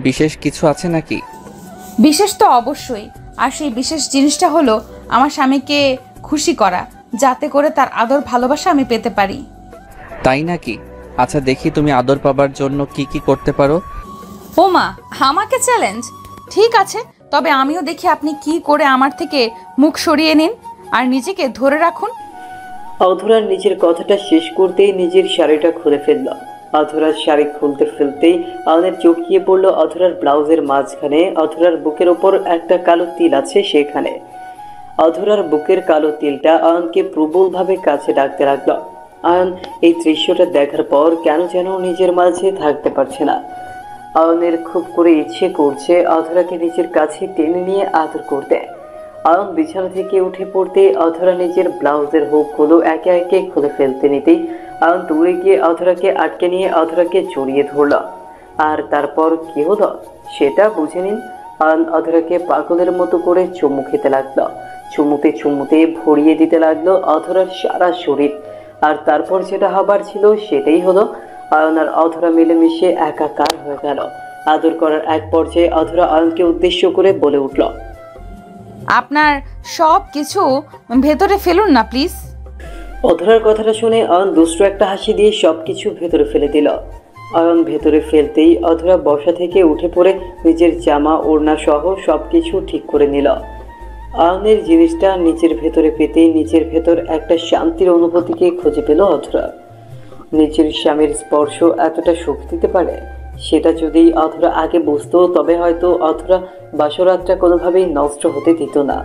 বিশেষ কিছু আছে নাকি? বিশেষ তো অবশ্যই, আর সেই বিশেষ জিনিসটা হলো আমার স্বামীকে খুশি করা, যাতে করে তার আদর ভালোবাসা আমি পেতে পারি। তাই নাকি? আচ্ছা দেখি তুমি আদর পাবার জন্য কি কি করতে পারো। ওমা, আমাকে চ্যালেঞ্জ? ঠিক আছে, তবে আমিও দেখি আপনি কি করে আমার থেকে মুখ সরিয়ে নিন আর নিজেকে ধরে রাখুন। অধরার নিজের কথাটা শেষ করতেই নিজের শাড়িটা খুলে ফেলল। অধরার শাড়ি খুলতে ফেলতেই অয়নের চোখ গিয়ে পড়ল অধরার ব্লাউজের মাঝখানে। অধরার বুকের ওপর একটা কালো তিল আছে সেখানে। অধরার বুকের কালো তিলটা অয়নকে প্রবলভাবে কাছে ডাকতে লাগলো। অয়ন এই দৃশ্যটা দেখার পর কেন যেন নিজের মাঝে থাকতে পারছে না। অয়নের খুব করে ইচ্ছে করছে অধরাকে নিজের কাছে টেনে নিয়ে আদর করতে। অয়ন বিছানা থেকে উঠে পড়তে অধরা নিজের ব্লাউজের হুকগুলো একে একে খুলে ফেলতে নিতেই অয়ন দৌড়ে গিয়ে অধরাকে আটকে নিয়ে অধরাকে জড়িয়ে ধরল। আর তারপর কি হলো সেটা বুঝে নিন। অয়ন অধরাকে পাগলের মতো করে চুমু খেতে লাগলো। চুমুতে চুমুতে ভরিয়ে দিতে লাগলো অধরার সারা শরীর। আর তারপর যেটা হবার ছিল সেটাই হলো। অয়ন আর অধরা মিলেমিশে একাকার হয়ে গেল। আদর করার এক পর্যায়ে অধরা অয়নকে উদ্দেশ্য করে বলে উঠল, আপনার সব কিছু ভেতরে ফেলুন না প্লিজ। অধরার কথাটা শুনে অয়ন দুষ্টু একটা হাসি দিয়ে সবকিছু ভেতরে ফেলে দিল। অয়ন ভেতরে ফেলতেই অধরা বসা থেকে উঠে পড়ে নিজের জামা ওড়না সহ সবকিছু ঠিক করে নিল। অয়নের জিনিসটা নিজের ভেতরে পেতেই নিজের ভেতর একটা শান্তির অনুভূতিকে খুঁজে পেল অধরা। নিজের স্বামীর স্পর্শ এতটা সুখ দিতে পারে সেটা যদি অধরা আগে বুঝতো তবে হয়তো অধরা বাসরাতটা কোনোভাবেই নষ্ট হতে দিত না।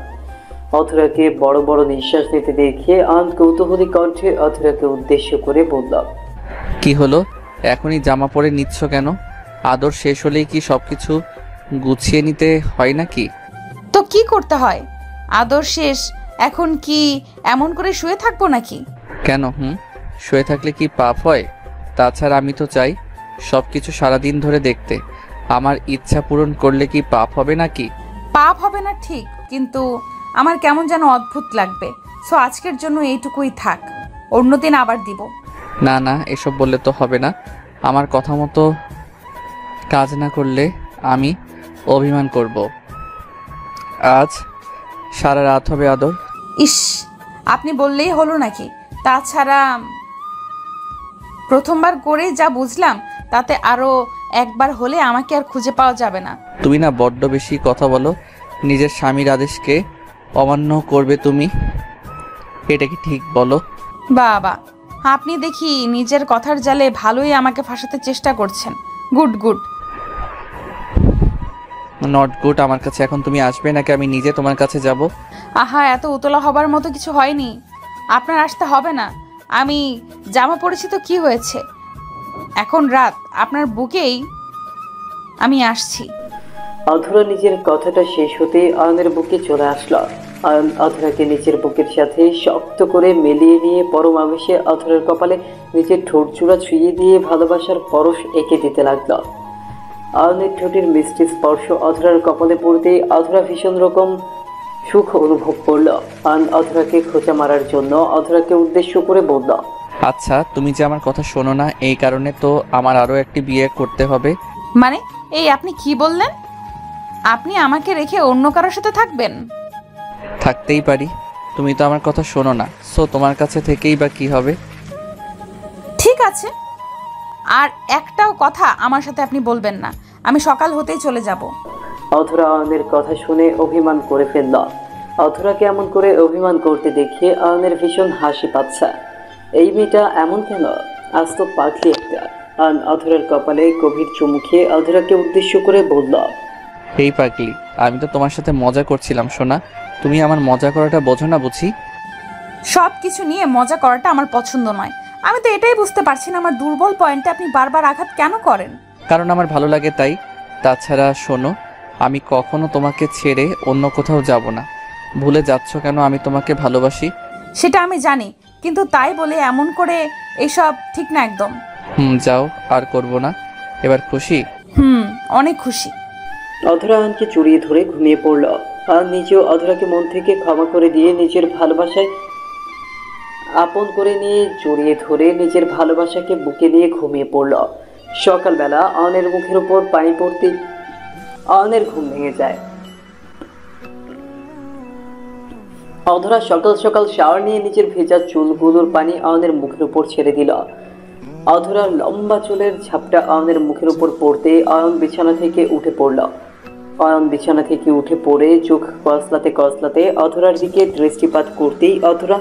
অধরাকে বড় বড় নিঃশ্বাস নিতে দেখে অয়ন কৌতূহলী কণ্ঠে অধরাকে উদ্দেশ্য করে বলল, কি হলো? এখনই জামা পরে নিচ্ছ কেন? আদর শেষ হলেই কি সবকিছু গুছিয়ে নিতে হয় নাকি? তো কি করতে হয়? আদর শেষ, এখন কি এমন করে শুয়ে থাকবো নাকি? কেন? শুয়ে থাকলে কি পাপ হয়? তাছাড়া আমি তো চাই সবকিছু সারাদিন ধরে দেখতে। আমার ইচ্ছা পূরণ করলে কি পাপ হবে নাকি? পাপ হবে না ঠিক, কিন্তু আমার কেমন যেন অদ্ভুত লাগবে। সো আজকের জন্য এইটুকুই থাক, অন্যদিন আবার দিব। না না, এসব বললে তো হবে না। আমার কথা মতো কাজ না করলে আমি অভিমান করব। আজ সারা রাত হবে আদর। ইস, আপনি বললেই হলো নাকি? তাছাড়া প্রথমবার করে যা বুঝলাম তাতে আরো একবার হলে আমাকে আর খুঁজে পাওয়া যাবে না। তুমি না বড্ড বেশি কথা বলো। নিজের স্বামীর আদেশকে অমান্য করবে তুমি? এটা কি ঠিক বলো? বাবা, আপনি দেখি নিজের কথার জালে ভালোই আমাকে ফাঁসাতে চেষ্টা করছেন। Good good. Not good. আমার কাছে এখন তুমি আসবে নাকি আমি নিজে তোমার কাছে যাব? আহা, এত উতলা হবার মতো কিছু হয়নি, আপনার আসতে হবে না। আমি জামা পরেছি তো কি হয়েছে? এখন রাত, আপনার বুকেই আমি আসছি। অধরা নিজের কথাটা শেষ হতে অয়নের বুকে চলে আসলো। অয়ন অধরাকে নিজের বুকের সাথে শক্ত করে মিলিয়ে নিয়ে পরম আবেশে অধরার কপালে নিজের ঠোঁট চূড়া ছুঁয়ে দিয়ে ভালোবাসার পরশ এঁকে দিতে লাগলো। অয়নের ঠোঁটের মিষ্টি স্পর্শ অধরার কপালে পড়তেই অধরা ভীষণ রকম সুখ অনুভব করলো। অয়ন অধরাকে খোঁচা মারার জন্য অধরাকে উদ্দেশ্য করে বলল, আচ্ছা তুমি যে আমার কথা শোনো না, এই কারণে তো আমার আরো একটি বিয়ে করতে হবে। মানে এই আপনি কি বললেন? আপনি আমাকে রেখে অন্য কারোর সাথে থাকবেন? থাকতেই পারি, তুমি তো আমার কথা শোনো না। সো তোমার কাছে থেকেই বা কি হবে? ঠিক আছে, আর একটাও কথা আমার সাথে আপনি বলবেন না। আমি সকাল হতেই চলে যাব। অধরা অয়নের কথা শুনে অভিমান করে ফেলল। অধরাকে এমন করে অভিমান করতে দেখে অয়নের ভীষণ হাসি পাচ্ছে। এই মেয়েটা এমন কেন? আজ তো পাখি একটা। অয়ন অধরার কপালে গভীর চুমু খেয়ে অধরাকে উদ্দেশ্য করে বলল, এই পাগলি, আমি তো তোমার সাথে মজা করছিলাম সোনা। তুমি আমার মজা করাটা বোঝো না বুঝি? সব কিছু নিয়ে মজা করাটা আমার পছন্দ নয়। আমি তো এটাই বুঝতে পারছি না, আমার দুর্বল পয়েন্টে আপনি বারবার আঘাত কেন করেন? কারণ আমার ভালো লাগে তাই। তাছাড়া শোনো, আমি কখনো তোমাকে ছেড়ে অন্য কোথাও যাব না। ভুলে যাচ্ছ কেন আমি তোমাকে ভালোবাসি? সেটা আমি জানি, কিন্তু তাই বলে এমন করে এসব ঠিক না একদম। যাও, আর করব না। এবার খুশি? অনেক খুশি। অধরা আয়নকে জড়িয়ে ধরে ঘুমিয়ে পড়ল। আয়ন নিজেও অধরাকে মন থেকে ক্ষমা করে দিয়ে নিজের ভালোবাসায় আপন করে নিয়ে জড়িয়ে ধরে নিজের ভালোবাসাকে বুকে নিয়ে ঘুমিয়ে পড়ল। সকালবেলা অয়নের মুখের উপর পানি পড়তে অয়নের ঘুম ভেঙে যায়। অধরা সকাল সকাল শাওয়ার নিয়ে নিজের ভেজা চুলগুলোর পানি অয়নের মুখের উপর ছেড়ে দিল। অধরার লম্বা চুলের ঝাপটা অয়নের মুখের উপর পড়তে অয়ন বিছানা থেকে উঠে পড়ল। অয়ন বিছানা থেকে উঠে পড়ে চোখ কসলাতে কসলাতে অধরার দিকে দৃষ্টিপাত করতেই অধরা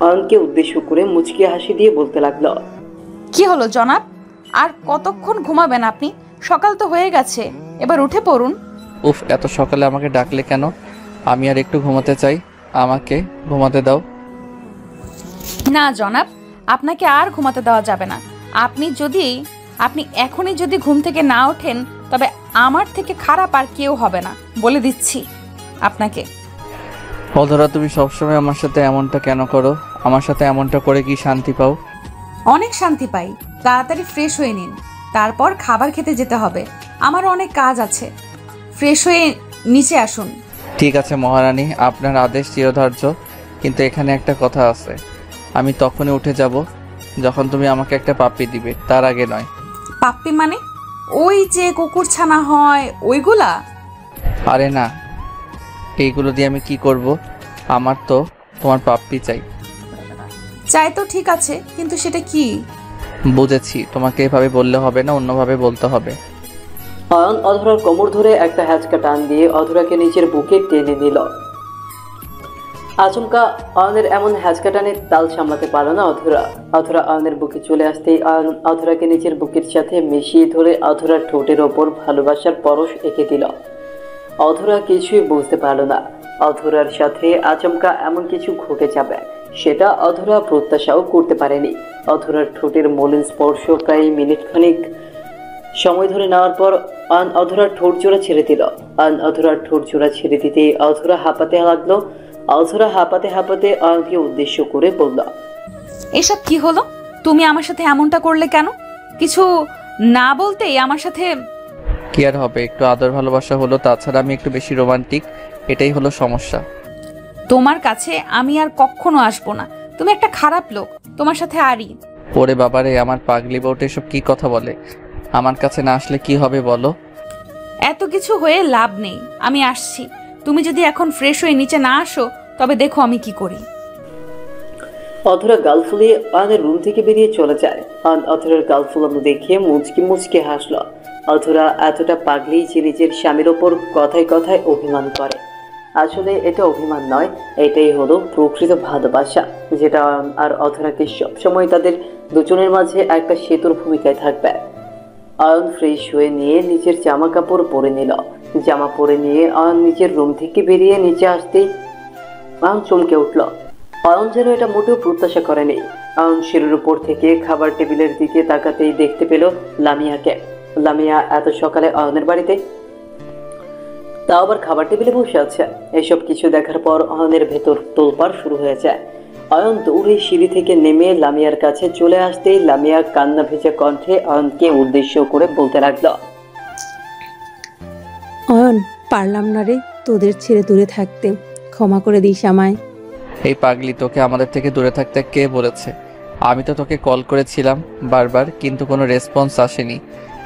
অয়নকে উদ্দেশ্য করে মুচকি হাসি দিয়ে বলতে লাগলো, কি হলো জনাব? আর কতক্ষণ ঘুমাবেন আপনি? সকাল তো হয়ে গেছে, এবার উঠে পড়ুন। উফ, এত সকালে আমাকে ডাকলে কেন? আমি আর একটু ঘুমাতে চাই, আমাকে ঘুমাতে দাও। না জনাব, আপনাকে আর ঘুমাতে দেওয়া যাবে না। আপনি এখনই যদি ঘুম থেকে না ওঠেন তবে আমার থেকে খারাপ আর কেউ হবে না, বলে দিচ্ছি আপনাকে। অধরা, তুমি সবসময় আমার সাথে এমনটা কেন করো? আমার সাথে এমনটা করে কি শান্তি পাও? অনেক শান্তি পাই। তাড়াতাড়ি ফ্রেশ হয়ে নিন, তারপর খাবার খেতে যেতে হবে। আমার অনেক কাজ আছে। ফ্রেশ হয়ে নিচে আসুন। ঠিক আছে মহারানী, আপনার আদেশ চিরধার্য, কিন্তু এখানে একটা কথা আছে। আমি তখনই উঠে যাব যখন তুমি আমাকে একটা পাপ্পি দিবে, তার আগে নয়। পাপ্পি মানে? ওই যে কুকুর ছানা হয় ওইগুলা? আরে না, এইগুলো দিয়ে আমি কি করব? আমার তো তোমার পাপ্পি চাই। চাই তো ঠিক আছে, কিন্তু সেটা কি? বুঝেছি, তোমাকে এভাবে বললে হবে না, অন্যভাবে বলতে হবে। অয়ন অধরার কোমর ধরে একটা হ্যাচকা টান দিয়ে অধরাকে নিজের বুকে টেনে নিল। আচমকা অয়নের এমন হ্যাচকা টানে তাল সামলাতে পারল না অধরা। অধরা অয়নের বুকে চলে আসতেই অয়ন অধরাকে নিজের বুকের সাথে মিশিয়ে ধরে অধরার ঠোঁটের ওপর ভালোবাসার পরশ এঁকে দিল। অধরা কিছুই বুঝতে পারল না অধরার সাথে আচমকা এমন কিছু ঘটে যাবে, সেটা অধরা প্রত্যাশাও করতে পারেনি। অধরার ঠোঁটের মলিন স্পর্শ প্রায় মিনিট খানিক সময় ধরে নেওয়ার পর অয়ন অধরার ঠোঁট জোড়া ছেড়ে দিল। অয়ন অধরার ঠোঁট জোড়া ছেড়ে দিতেই অধরা হাঁপাতে লাগলো। অধরা হাঁপাতে হাঁপাতে অয়নকে উদ্দেশ্য করে বলল, এসব কি হলো? তুমি আমার সাথে এমনটা করলে কেন? কিছু না বলতেই আমার সাথে। কি আর হবে, একটু আদর ভালোবাসা হলো, তাছাড়া আমি একটু বেশি রোমান্টিক, এটাই হলো সমস্যা। তোমার কাছে আমি আর কখনো আসবো না। তুমি একটা খারাপ লোক, তোমার সাথে আরই। ওরে বাবারে, আমার পাগলি বউটা এসব কি কথা বলে? আমার কাছে না আসলে কি হবে বলো? এত কিছু হয়ে লাভ নেই, আমি আসছি। তুমি যদি এখন ফ্রেশ হয়ে নিচে না আসো তবে দেখো আমি কি করি। অধরা গাল ফুলিয়ে অয়নের রুম থেকে বেরিয়ে চলে যায়। অয়ন অধরার গাল ফুলানো দেখে মুচকি মুচকি হাসল। অধরা এতটা পাগলি যে নিজের স্বামীর ওপর কথায় কথায় অভিমান করে। আসলে এটা অভিমান নয়, এটাই হলো প্রকৃত ভালোবাসা, যেটা অয়ন আর অধরাকে সবসময় তাদের দুজনের মাঝে একটা সেতুর ভূমিকায় থাকবে। অয়ন ফ্রেশ হয়ে নিয়ে নিজের জামা কাপড় পরে নিল। জামা পরে নিয়ে অয়ন নিজের রুম থেকে বেরিয়ে নিচে আসতেই অয়ন চমকে উঠল। অয়ন যেন এটা মোটেও প্রত্যাশা করেনি। অয়ন সিঁড়ির উপর থেকে খাবার টেবিলের দিকে তাকাতেই দেখতে পেল লামিয়াকে। লামিয়া এত সকালে অয়নের বাড়িতে, তাও আবার খাবার টেবিলে বসে আছে। এসব কিছু দেখার পর অয়নের ভেতর তোলপাড় শুরু হয়ে যায়। অয়ন দৌড়ে সিঁড়ি থেকে নেমে লামিয়ার কাছে চলে আসতেই লামিয়া কান্না ভেজা কণ্ঠে অয়নকে উদ্দেশ্য করে বলতে লাগল, অয়ন, পারলাম না রে তোদের ছেড়ে দূরে থাকতে, ক্ষমা করে দিস আমায়। এই পাগলি, তোকে আমাদের থেকে দূরে থাকতে কে বলেছে? আমি তো তোকে কল করেছিলাম বারবার, কিন্তু কোনো রেসপন্স আসেনি।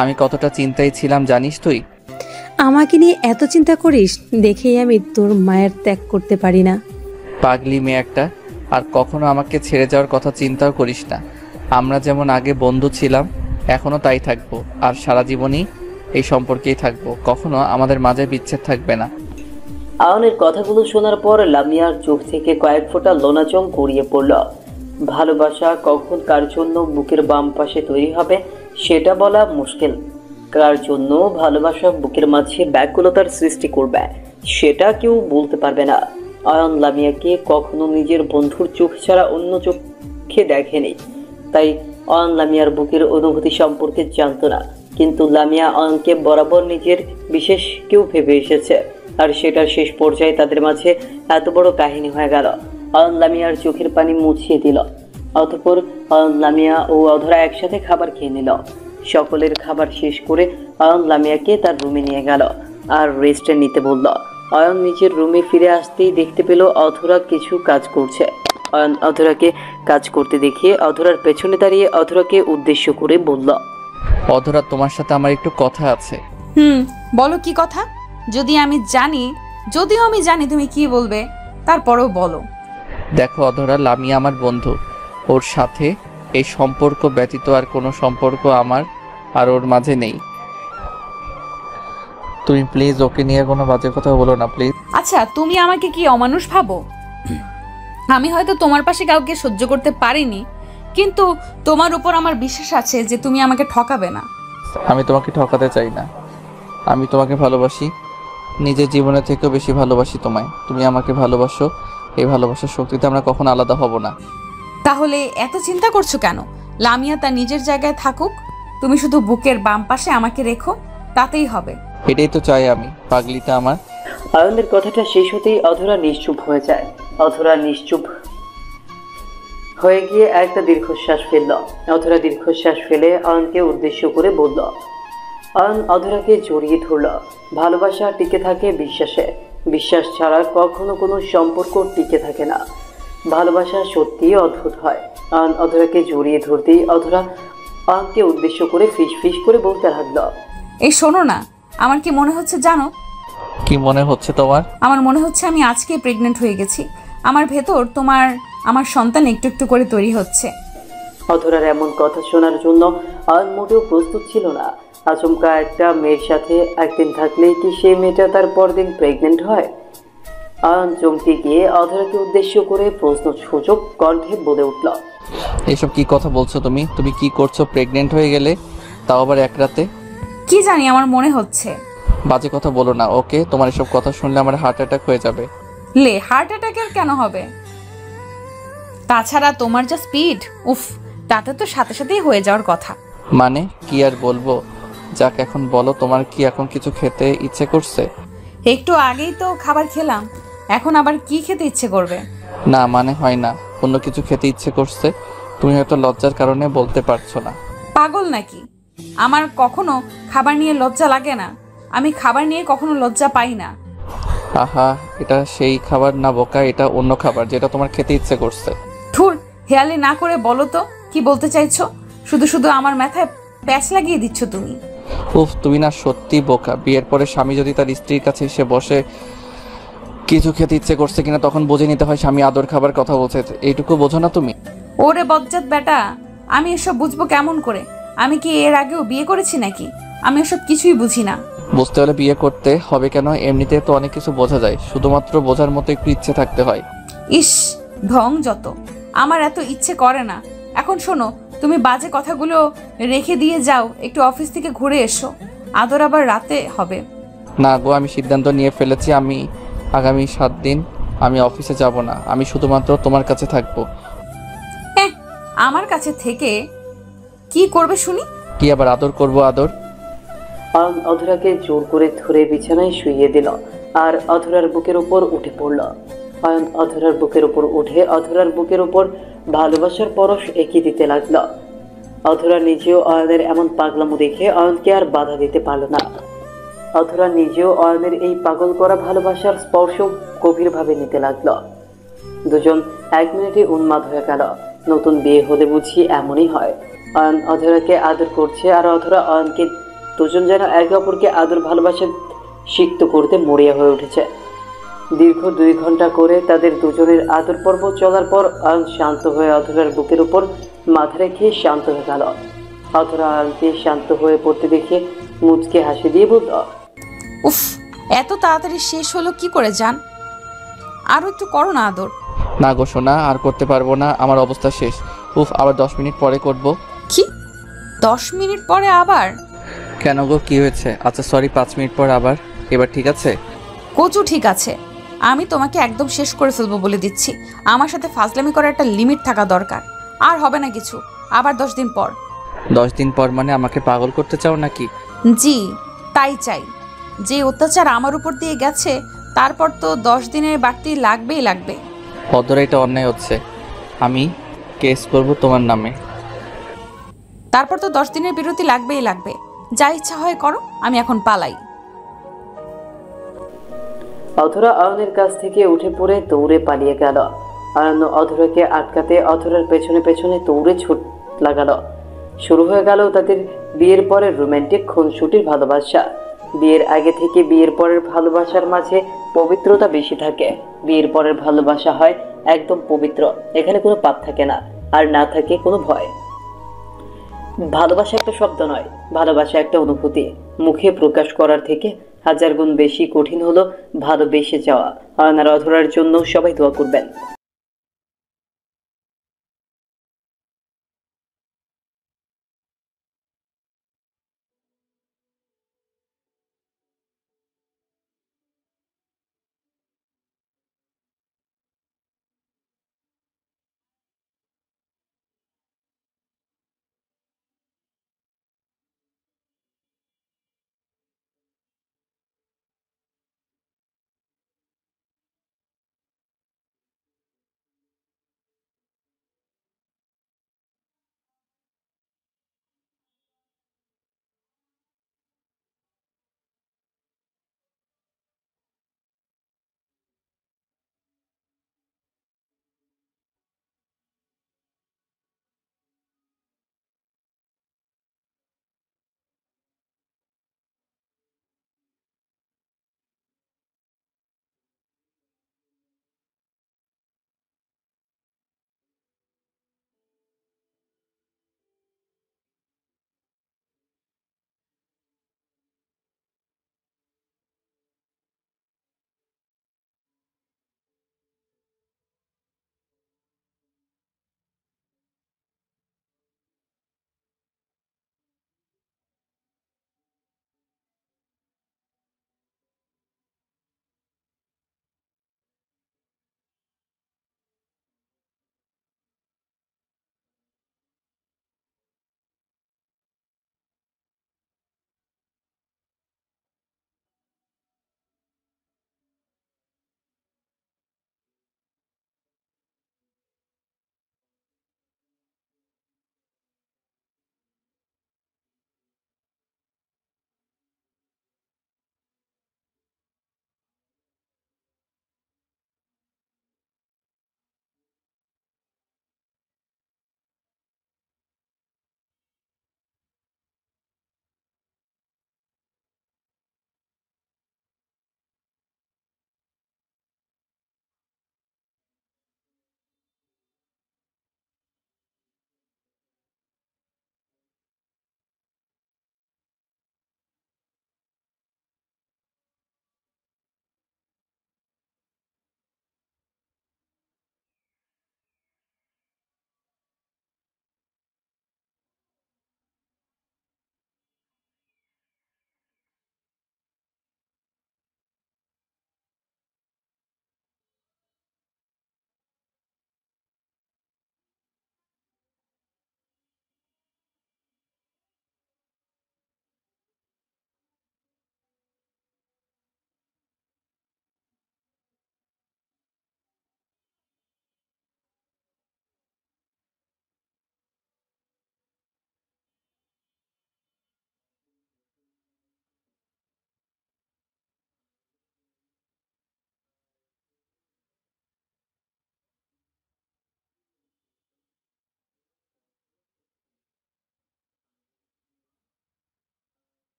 আমি কতটা চিন্তায় ছিলাম জানিস তুই? আমাকে নিয়ে এত চিন্তা করিস দেখেই আমি তোর মায়ের ত্যাগ করতে পারি না। পাগলি মেয়ে একটা, আর কখনো আমাকে ছেড়ে যাওয়ার কথা চিন্তাও করিস না। আমরা যেমন আগে বন্ধু ছিলাম এখনো তাই থাকবো, আর সারা জীবনই এই সম্পর্কেই থাকবো, কখনো আমাদের মাঝে বিচ্ছেদ থাকবে না। অয়নের কথাগুলো শোনার পর লামিয়ার চোখ থেকে কয়েক ফোঁটা লোনাচং গড়িয়ে পড়ল। ভালোবাসা কখন কার জন্য বুকের বাম পাশে তৈরি হবে সেটা বলা মুশকিল। কার জন্য ভালোবাসা বুকের মাঝে ব্যাকুলতার সৃষ্টি করবে সেটা কেউ বলতে পারবে না। অয়ন লামিয়াকে কখনো নিজের বন্ধুর চোখ ছাড়া অন্য চোখে দেখেনি, তাই অয়ন লামিয়ার বুকের অনুভূতি সম্পর্কে জানত না। কিন্তু লামিয়া অয়নকে বরাবর নিজের বিশেষ কেউ ভেবে এসেছে, আর সেটার শেষ পর্যায়ে তাদের মাঝে এত বড় কাহিনী হয়ে গেল। অয়ন লামিয়ার চোখের পানি মুছিয়ে দিল। অতঃপর লামিয়া ও অধরা একসাথে খাবার খেয়ে নিল। সকলের খাবার শেষ করে অয়ন লামিয়াকে তার রুমে নিয়ে গেল আর রেস্টে নিতে বলল। অয়ন নিজের রুমে ফিরে আসতেই দেখতে পেল অধরা কিছু কাজ করছে। অয়ন অধরাকে কাজ করতে দেখে অধরার পেছনে দাঁড়িয়ে অধরাকে উদ্দেশ্য করে বলল, অধরা, তোমার সাথে আমার একটু কথা আছে। বলো কি কথা? যদিও আমি জানি তুমি কি বলবে, তারপরেও বলো। দেখো অধরা, লামিয়া আমার বন্ধু। ওর সাথে এই সম্পর্ক ব্যতীত আর কোনো সম্পর্ক আমার আর ওর মাঝে নেই। তুমি প্লিজ ওকে নিয়ে কোনো বাজে কথা বলো না প্লিজ। আচ্ছা, তুমি আমাকে কি অমানুষ ভাবো? আমি হয়তো তোমার পাশে কাউকে সহ্য করতে পারিনি, কিন্তু তোমার উপর আমার বিশ্বাস আছে যে তুমি আমাকে ঠকাবে না। আমি তোমাকে ঠকাতে চাই না। আমি তোমাকে ভালোবাসি, নিজের জীবনের থেকেও বেশি ভালোবাসি তোমায়। তুমি আমাকে ভালোবাসো, এই ভালোবাসার শক্তিতে আমরা কখনো আলাদা হব না। তাহলে এত চিন্তা করছো কেন? লামিয়া তার নিজের জায়গায় থাকুক, তুমি শুধু বুকের বাম পাশে আমাকে রেখো, তাতেই হবে। এটাই তো চাই আমি, পাগলিটা আমার। অয়নের কথাটা শেষ হতেই অধরা নিশ্চুপ হয়ে যায়। অধরা নিশ্চুপ হয়ে গিয়ে একটা দীর্ঘশ্বাস ফেলল। অধরা দীর্ঘশ্বাস ফেলে অয়নকে উদ্দেশ্য করে বলল। অয়ন অধরাকে জড়িয়ে ধরল। ভালোবাসা টিকে থাকে বিশ্বাসে। বিশ্বাস ছাড়া কখনো কোনো সম্পর্ক টিকে থাকে না। ভালোবাসা সত্যিই অদ্ভুত হয়। অয়ন অধরাকে জড়িয়ে ধরতেই অধরা অয়নকে উদ্দেশ্য করে ফিস ফিস করে বলতে লাগল, এই শোনো না, আমার কি মনে হচ্ছে জানো? কি মনে হচ্ছে তোমার? আমার মনে হচ্ছে আমি আজকে প্রেগনেন্ট হয়ে গেছি। আমার ভেতর আমার সন্তান একটু একটু করে তৈরি হচ্ছে। অধরার এমন কথা শোনার জন্য অয়ন মোটেও প্রস্তুত ছিল না। আচমকা একটা মেয়ের সাথে একদিন থাকলেই কি সেই মেয়েটা তার পরদিন প্রেগনেন্ট হয়? অয়ন চমকে গিয়ে অধরাকে উদ্দেশ্য করে প্রশ্নসূচক কণ্ঠে বলে উঠল, এসব কি কথা বলছো তুমি? তুমি কি করছো? প্রেগনেন্ট হয়ে গেলে, তাও আবার এক রাতে? কি জানি, আমার মনে হচ্ছে। বাজে কথা বলো না ওকে। তোমার এসব কথা শুনলে আমার হার্ট অ্যাটাক হয়ে যাবে। হার্ট অ্যাটাকের কেন হবে? তাছাড়া তোমার যা স্পিড, উফ, তাতে তো সাথে সাথেই হয়ে যাওয়ার কথা। মানে কি আর বলবো? যাক, এখন বলো, তোমার কি এখন কিছু খেতে ইচ্ছে করছে? একটু আগেই তো খাবার খেলাম, এখন আবার কি খেতে ইচ্ছে করবে? না, মানে হয় না, অন্য কিছু খেতে ইচ্ছে করছে। তুমি হয়তো লজ্জার কারণে বলতে পারছো না। পাগল নাকি? আমার কখনো খাবার নিয়ে লজ্জা লাগে না। আমি খাবার নিয়ে কখনো লজ্জা পাই না। আহা, এটা সেই খাবার না বোকা, এটা অন্য খাবার যেটা তোমার খেতে ইচ্ছে করছে। ধুর, হেয়ালি না করে বলো তো কি বলতে চাইছো? শুধু শুধু আমার মাথায় প্যাচ লাগিয়ে দিচ্ছ তুমি। উফ, তুমি না সত্যি বোকা। বিয়ের পরে স্বামী যদি তার স্ত্রীর কাছে এসে বসে কিছু খেতে ইচ্ছে করছে কিনা তখন বুঝে নিতে হয় স্বামী আদর খাবার কথা বলছে। এইটুকু বোঝো না তুমি? ওরে বজ্জাত বেটা, আমি এসব বুঝবো কেমন করে? আমি কি এর আগেও বিয়ে করেছি নাকি? আমি এসব কিছুই বুঝি না। বুঝতে হলে বিয়ে করতে হবে কেন? এমনিতে তো অনেক কিছু বোঝা যায়, শুধুমাত্র বোঝার মতো একটু ইচ্ছে থাকতে হয়। ইস, ঢং যত। আমার এত ইচ্ছে করে না। এখন শোনো, তুমি বাজে কথাগুলো রেখে দিয়ে যাও, একটু অফিস থেকে ঘুরে এসো। আদর আবার রাতে হবে। না গো, আমি সিদ্ধান্ত নিয়ে ফেলেছি। আমি আগামী 7 দিন আমি অফিসে যাব না। আমি শুধুমাত্র তোমার কাছে থাকবো। আমার কাছে থেকে কি করবে শুনি? কি আবার আদর করব? আদর? অয়ন অধরাকে জোর করে ধরে বিছানায় শুইয়ে দিল আর অধরার বুকের উপর উঠে পড়ল। অয়ন অধরার বুকের উপর উঠে অধরার বুকের উপর ভালোবাসার পরশ এঁকে দিতে লাগল। অধরা নিজেও অয়নের এমন পাগলামো দেখে অয়নকে আর বাধা দিতে পারল না। অধরা নিজেও অয়নের এই পাগল করা ভালোবাসার স্পর্শ গভীরভাবে নিতে লাগল। দুজন 1 মিনিটে উন্মাদ হয়ে গেল। নতুন বিয়ে হলে বুঝি এমনই হয়। অয়ন অধরাকে আদর করছে আর অধরা অয়নকে। দুজন যেন একে অপরকে আদর ভালোবাসা সিক্ত করতে মরিয়া হয়ে উঠেছে। দীর্ঘ 2 ঘন্টা করে তাদের দুজনের আদর পর্ব চলার পর অয়ন শান্ত হয়ে অধরার বুকের উপর মাথা রেখে শান্ত হয়ে গেল। অধরা অয়নকে শান্ত হয়ে পড়তে দেখে মুচকে হাসি দিয়ে বলল, উফ, এত তাড়াতাড়ি শেষ হলো কি করে জান? আরো একটু করো না আদর। না গো সোনা, আর করতে পারবো না, আমার অবস্থা শেষ। উফ, আবার 10 মিনিট পরে করব। কি 10 মিনিট পরে আবার? কেন গো, কি হয়েছে? আচ্ছা সরি, 5 মিনিট পর আবার। এবার ঠিক আছে? কচু ঠিক আছে। আমি তোমাকে একদম শেষ করে ফেলবো বলে দিচ্ছি। আমার সাথে ফাজলামি করার একটা লিমিট থাকা দরকার। আর হবে না কিছু। আবার 10 দিন পর। 10 দিন পর মানে আমাকে পাগল করতে চাও নাকি? জি, তাই চাই। যে অত্যাচার আমার উপর দিয়ে গেছে তারপর তো 10 দিনের বাড়তি লাগবেই লাগবে। অধরা, এটা অন্যায় হচ্ছে। আমি কেস করব তোমার নামে। তারপর তো 10 দিনের বিরতি লাগবেই লাগবে। যা ইচ্ছা হয় করো, আমি এখন পালাই। অধরা আয়নের কাছ থেকে উঠে পড়ে দৌড়ে পালিয়ে গেল। আয়ন অধরাকে আটকাতে অধরার পেছনে পেছনে দৌড়ে ছুট লাগালো। শুরু হয়ে গেল তাদের বিয়ের পরের রোমান্টিক খুনসুটির ভালোবাসা। বিয়ের আগে থেকে বিয়ের পরের ভালোবাসার মাঝে পবিত্রতা বেশি থাকে। বিয়ের পরের ভালোবাসা হয় একদম পবিত্র, এখানে কোনো পাপ থাকে না, আর না থাকে কোনো ভয়। ভালোবাসা একটা শব্দ নয়, ভালোবাসা একটা অনুভূতি। মুখে প্রকাশ করার থেকে 1000 গুণ বেশি কঠিন হলো ভালোবেসে যাওয়া। আয়নার অধরার জন্য সবাই দোয়া করবেন।